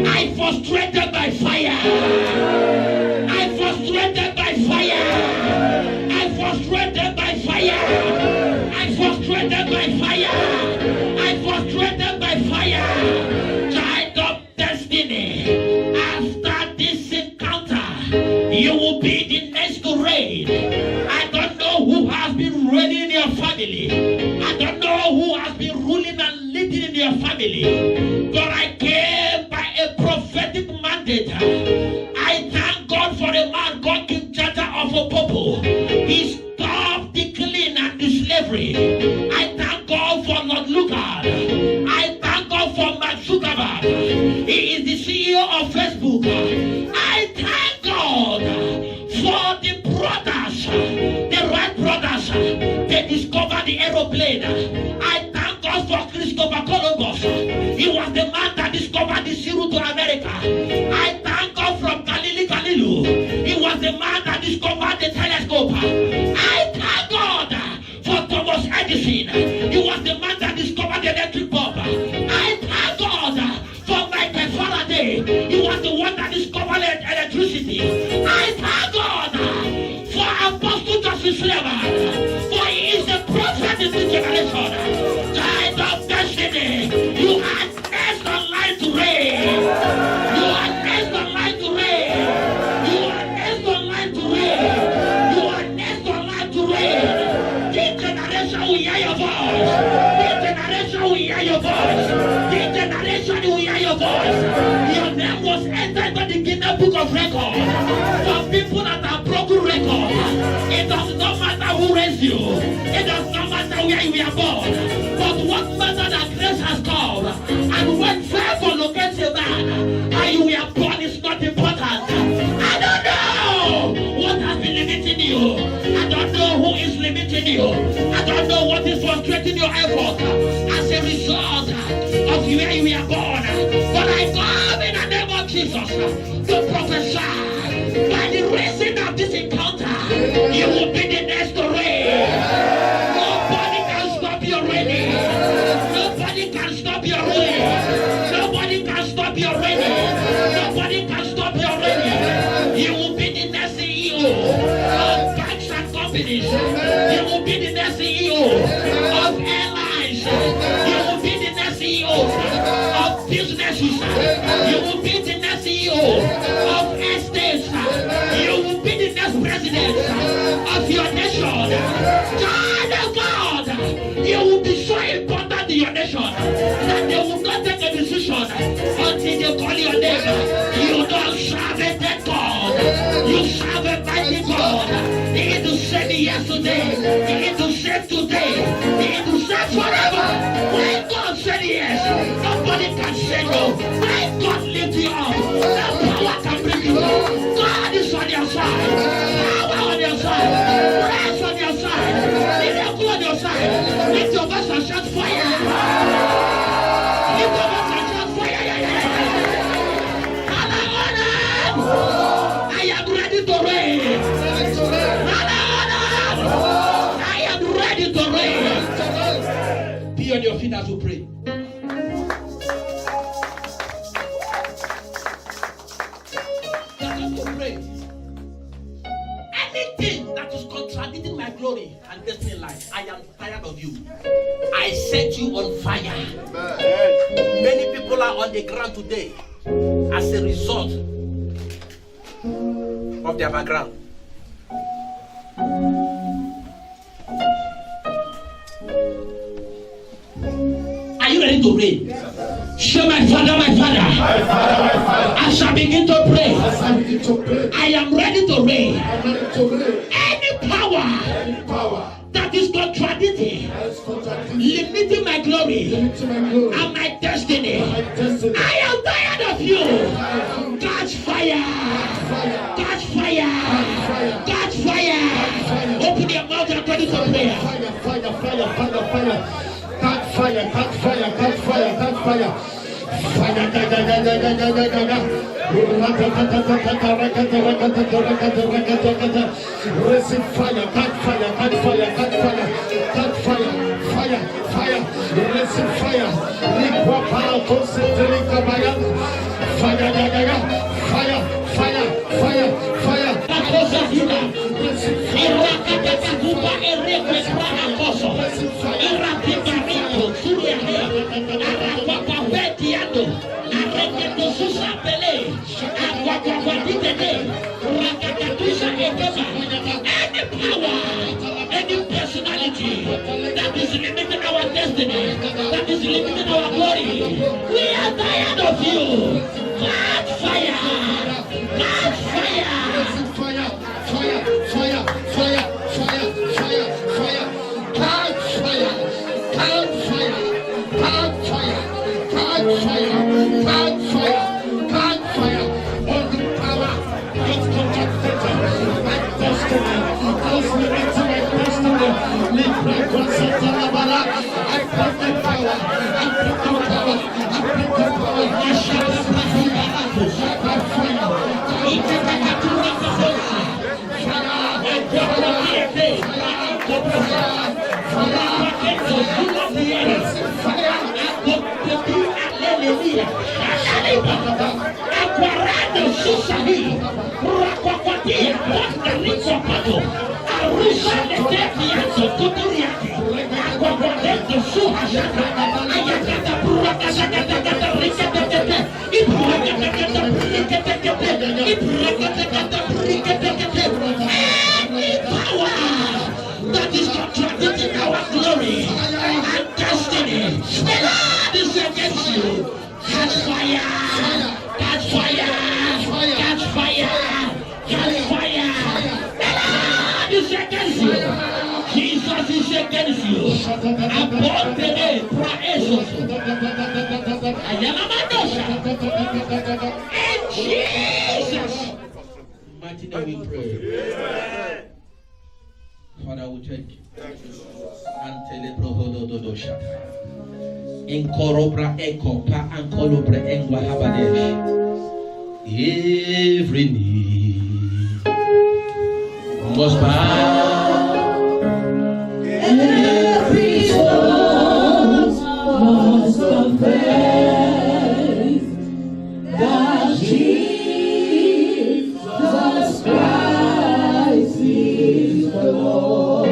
I frustrated by fire. I frustrated by fire. I frustrated by fire. I frustrated by fire. I frustrated by fire. Child of destiny, after this encounter, you will be the next to reign. I don't know who has been reigning in your family. I don't know who has been ruling and leading in your family. But I came by a prophetic mandate. I thank God for a man called King Jaja of Opopo. He stopped the killing and the slavery. I thank God for Lord Lugard. I thank God for Mark Zuckerberg. He is the CEO of Facebook. I thank God for the brothers, the Wright brothers. They discovered the aeroplane. I thank God for Christopher Columbus. He was the man that discovered the sea route to America. I thank God from Galileo. He was the man that discovered the telescope. I thank God for Thomas Edison. He was the man that discovered the electric bulb. I thank God for Michael Faraday. He was the one that discovered electricity. I thank God for Apostle Justice Slevin, for he is the prophet in this generation. Child of destiny, you are next online to reign. You are next online to reign. You are next online to reign. You are next online to reign. This generation will hear your voice. This generation will hear your voice. This generation will hear your voice. Your name was entered by the Guinness Book of Records. For people that have broken records, it does not matter who raised you. It does not matter where you were born. But what matter that grace has come. And when favor locates a man, how you were born is not important. I don't know what has been limiting you. I don't know who is limiting you. I don't know what is frustrating your effort as a result of where you were born. But I come in the name of Jesus to prophesy. By the reason of this encounter, you will be the next to reign. Nobody can stop your reigning. Nobody can stop your reigning. Nobody can stop your reigning. Nobody can stop your reigning. You will be the next CEO of banks and companies. You will be the next CEO of airlines. You will be the next CEO of businesses. You will be the next CEO of estates. You will be the next president of your nation. Child of God, you will be so important to your nation that they will not take a decision until they call your name. You don't serve a dead God. You serve a mighty God. He is to save yesterday. He is to save today. He is to save forever. When God said yes, nobody can say no. When God lifts you up, no power can bring you down. God is on your side. Power on your side. Praise on your side. Miracle on your side. Lift your voice and shout fire. Lift your voice and shout fire. I am ready to reign. I am ready to reign. Be on your feet as we pray. destiny in life. I am tired of you. I set you on fire. Many people are on the ground today as a result of their background. Are you ready to pray? Say, my father, my father. As I begin to pray, I am ready to reign. Any power that is contradicting, limiting my glory and my destiny, I am tired of you. Catch fire! Catch fire! Catch fire! Open your mouth and ready to prayer. Catch fire, catch fire, catch fire, catch fire. Fire, receive fire, catch fire, catch fire, catch fire, catch fire, fire, fire, receive fire. Fire, fire, fire, fire, fire. Any power, any personality that is limiting our destiny, that is limiting our glory, we are tired of you. Catch fire! Catch fire! Fire, fire, fire, fire, fire, fire, fire, catch fire, catch fire, catch fire, catch fire, catch fire, catch fire. All the power is contracted my destiny, is limiting my destiny. Libra Consanta Labara, I put the power, I put the power, I put the power. I shall catch fire. That is contradicting our glory and destiny. The Lord is against you. Catch fire! Catch fire! Catch fire! Catch fire! The Lord is against you. Jesus is against you. Abondere praesos. Ayamamadosha. In Jesus' mighty name we pray. Father, we thank you. Incorobra eco pa ancolobre engua habadesh. Every knee must bow, every tongue must confess that Jesus Christ is the Lord.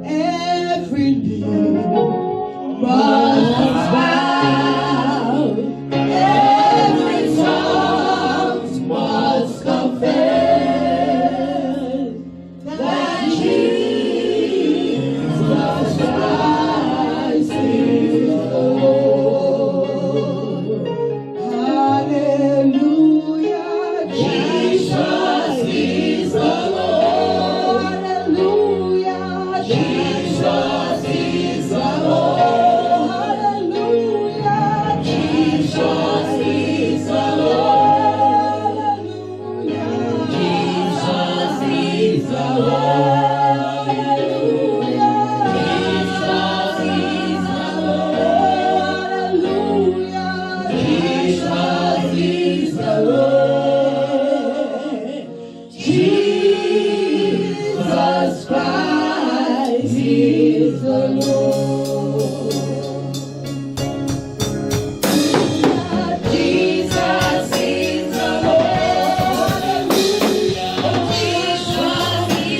Every knee must bow, every tongue must confess that Jesus Christ is the Lord. Hallelujah, Jesus is the Lord. Hallelujah, Jesus is the Lord. Hallelujah, Jesus is the Lord. Hallelujah, Jesus is the Lord. Hallelujah, Jesus is the Lord. Hallelujah, Jesus is the Lord. Jesus Christ is the Lord. Jesus is the Lord. Hallelujah. Jesus is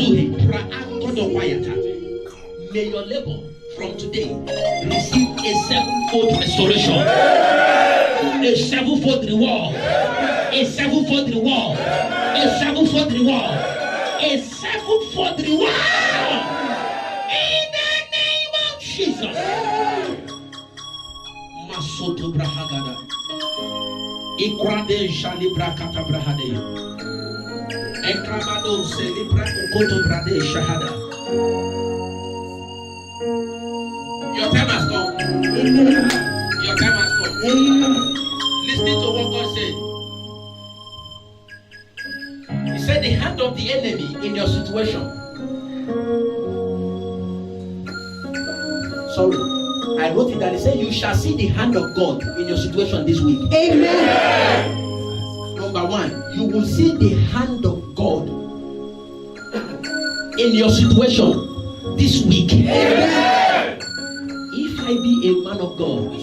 May your labor from today receive a sevenfold restoration, a sevenfold reward, a sevenfold reward, a sevenfold reward, a sevenfold reward. In the name of Jesus. Masoto brahagada. Ikrade shalibra kata brahade. Ekramado celebra ukoto brade shahada. Your time has come. Amen. Your time has come. Amen. Listen to what God said. He said the hand of the enemy in your situation. Sorry, I wrote it that he said you shall see the hand of God in your situation this week. Amen. Number one, you will see the hand of God in your situation this week. Amen. If I be a man of God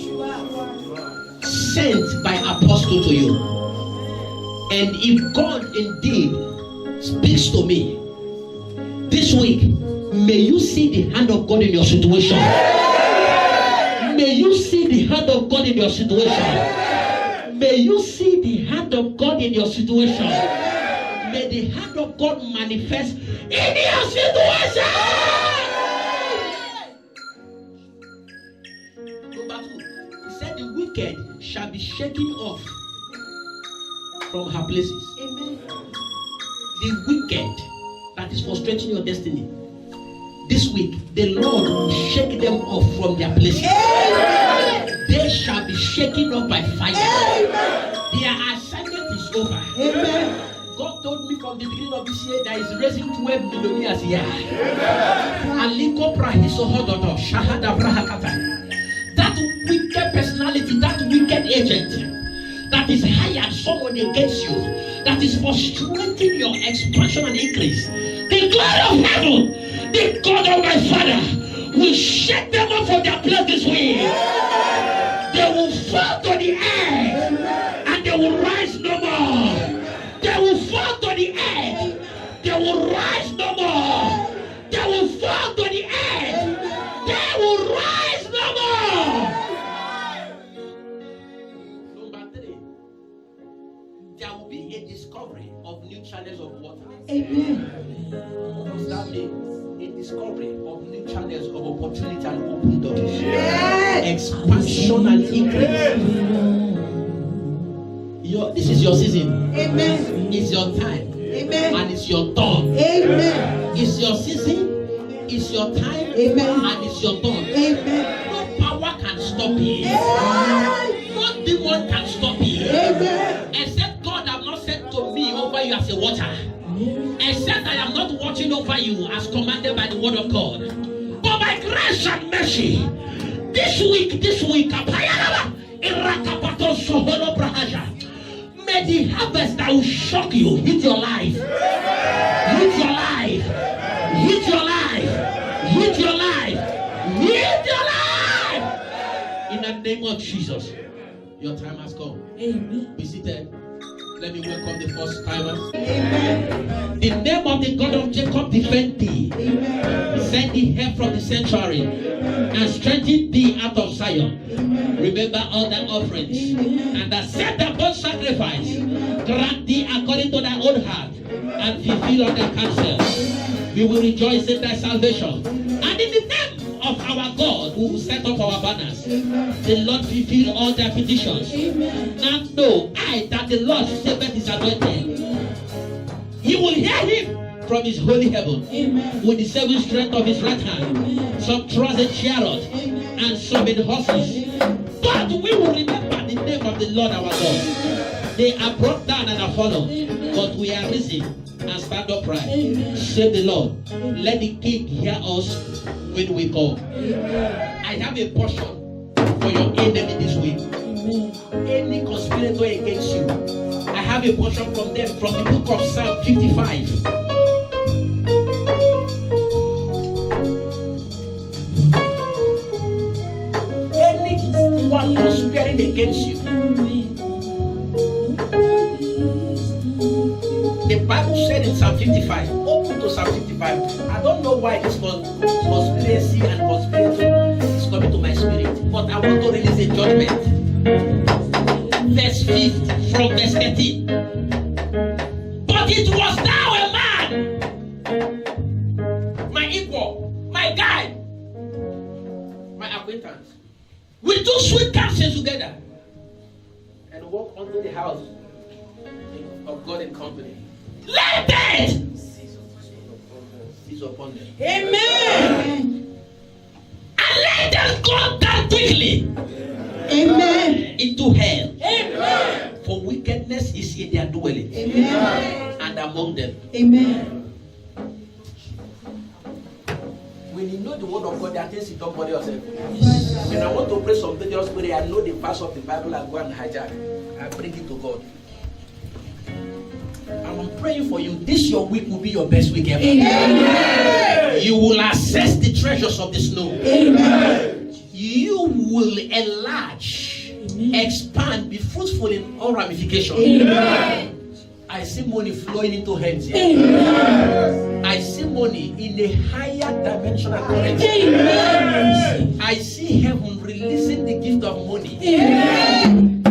sent by apostle to you, and if God indeed speaks to me this week, may you see the hand of God in your situation. May you see the hand of God in your situation. May you see the hand of God in your situation. May the hand of God manifest in your situation. Number two, he said the wicked shall be shaken off from her places. Amen. The wicked that is frustrating your destiny, this week the Lord will shake them off from their places. Amen. They shall be shaken off by fire. Amen. Their assignment is over. Amen. God told me from the beginning of this year that He's raising 12 millionaires here. Aliko prahiso hododo shahada brahakata. That wicked personality, that wicked agent that is hired someone against you, that is frustrating your expansion and increase, the God of heaven, the God of my Father, will shake them up from their place this week. They will fall to the earth and they will rise no more. They will fall to the earth. They will rise no more. They will fall to the earth. They will rise no more. Number three, there will be a discovery of new channels of water. Amen. What does that mean? A discovery of new channels of opportunity and open doors. Yes. Expansion and increase. This is your season. Amen. It's your time. Amen. And it's your turn. Amen. It's your season. It's your time. Amen. And it's your turn. Amen. No power can stop it. Amen. No demon can stop it. Amen. Except God have not said to me over you as a watcher. Except I am not watching over you as commanded by the word of God. But by grace and mercy, this week, may the harvest that will shock you hit your life. Hit your life. Hit your life. Hit your life. Hit your life. In the name of Jesus, your time has come. Amen. Be seated. Let me welcome the first timers. Amen. The name of the God of Jacob defend thee. Amen. Send thee help from the sanctuary and strengthen thee out of Zion. Amen. Remember all thy offerings and accept the burnt sacrifice. Grant thee according to thy own heart and fulfill all thy counsel. We will rejoice in thy salvation. And in the name of our God, who will set up our banners. Amen. The Lord fulfill all their petitions. Amen. Now know I that the Lord saveth his anointed. He will hear him from his holy heaven. Amen. With the seven strength of his right hand. Amen. Some trust in chariot Amen. and some in horses. But we will remember the name of the Lord our God. They are brought down and are fallen, but we are risen and stand upright. Amen. Save the Lord. Let the King hear us when we call. I have a portion for your enemy this week. Any conspirator against you, I have a portion from them from the book of Psalm 55. Anyone conspiring against you, the Bible said in Psalm 55, open Go to Psalm 55. I don't know why this conspiracy and conspiracy is coming to my spirit, but I want to release a judgment. Verse 5 from verse 13. But it was thou a man, my equal, my guide, my acquaintance. We do sweet counsel together and walk unto the house of God in company. Let death seize upon them. Amen. And let them go down quickly. Amen. Into hell. Amen. For wickedness is in their dwelling. Amen. And among them. Amen. When you know the word of God, there are things you don't bother yourself. When I want to pray some dangerous prayer, I know the verse of the Bible and go and hijack. I bring it to God. And I'm praying for you. This your week will be your best week ever. Amen. You will access the treasures of the snow. Amen. You will enlarge, expand, be fruitful in all ramifications. Amen. I see money flowing into hands here. Amen. I see money in a higher dimensional currency. Amen. I see heaven releasing the gift of money. Amen.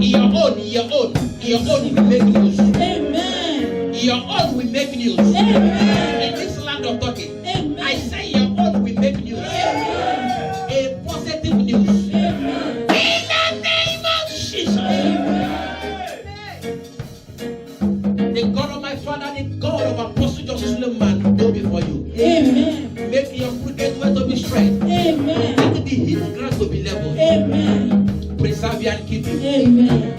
Your own will make news. Amen. Your own will make news. Amen. In this land of talking, Amen. I say your own will make news. A positive news. Amen. In the name of Jesus. The God of my father, the God of Apostle Joseph Suleiman, go before you. Amen. Make your crooked way to be straight. Amen. Make the hidden grass to be level. Amen. Preserve you and keep you. Amen.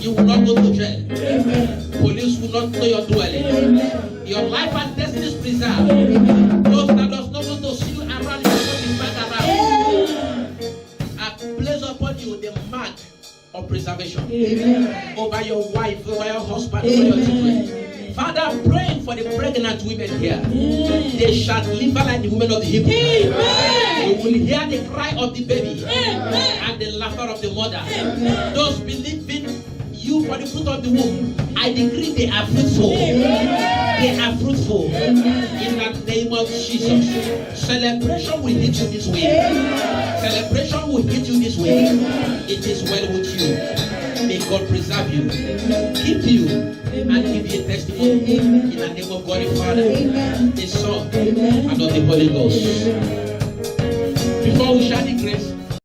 You will not go to jail. Amen. Police will not know your dwelling. Amen. Your life and destiny is preserved. Amen. Those that does not want to see you around, you will not be found around. I place upon you the mark of preservation. Amen. Over your wife, over your husband, over your children. Father, I'm praying for the pregnant women here. They shall deliver like the women of the Hebrew. Amen. You will hear the cry of the baby Amen. and the laughter of the mother. Amen. Those believing you for the fruit of the womb, I decree they are fruitful. Amen. They are fruitful. Amen. In the name of Jesus. Celebration will hit you this way. Amen. Celebration will hit you this way. Amen. It is well with you. May God preserve you, keep you, and give you a testimony. Amen. In the name of God the Father, Amen. the Son, Amen. and of the Holy Ghost. Before we share the grace,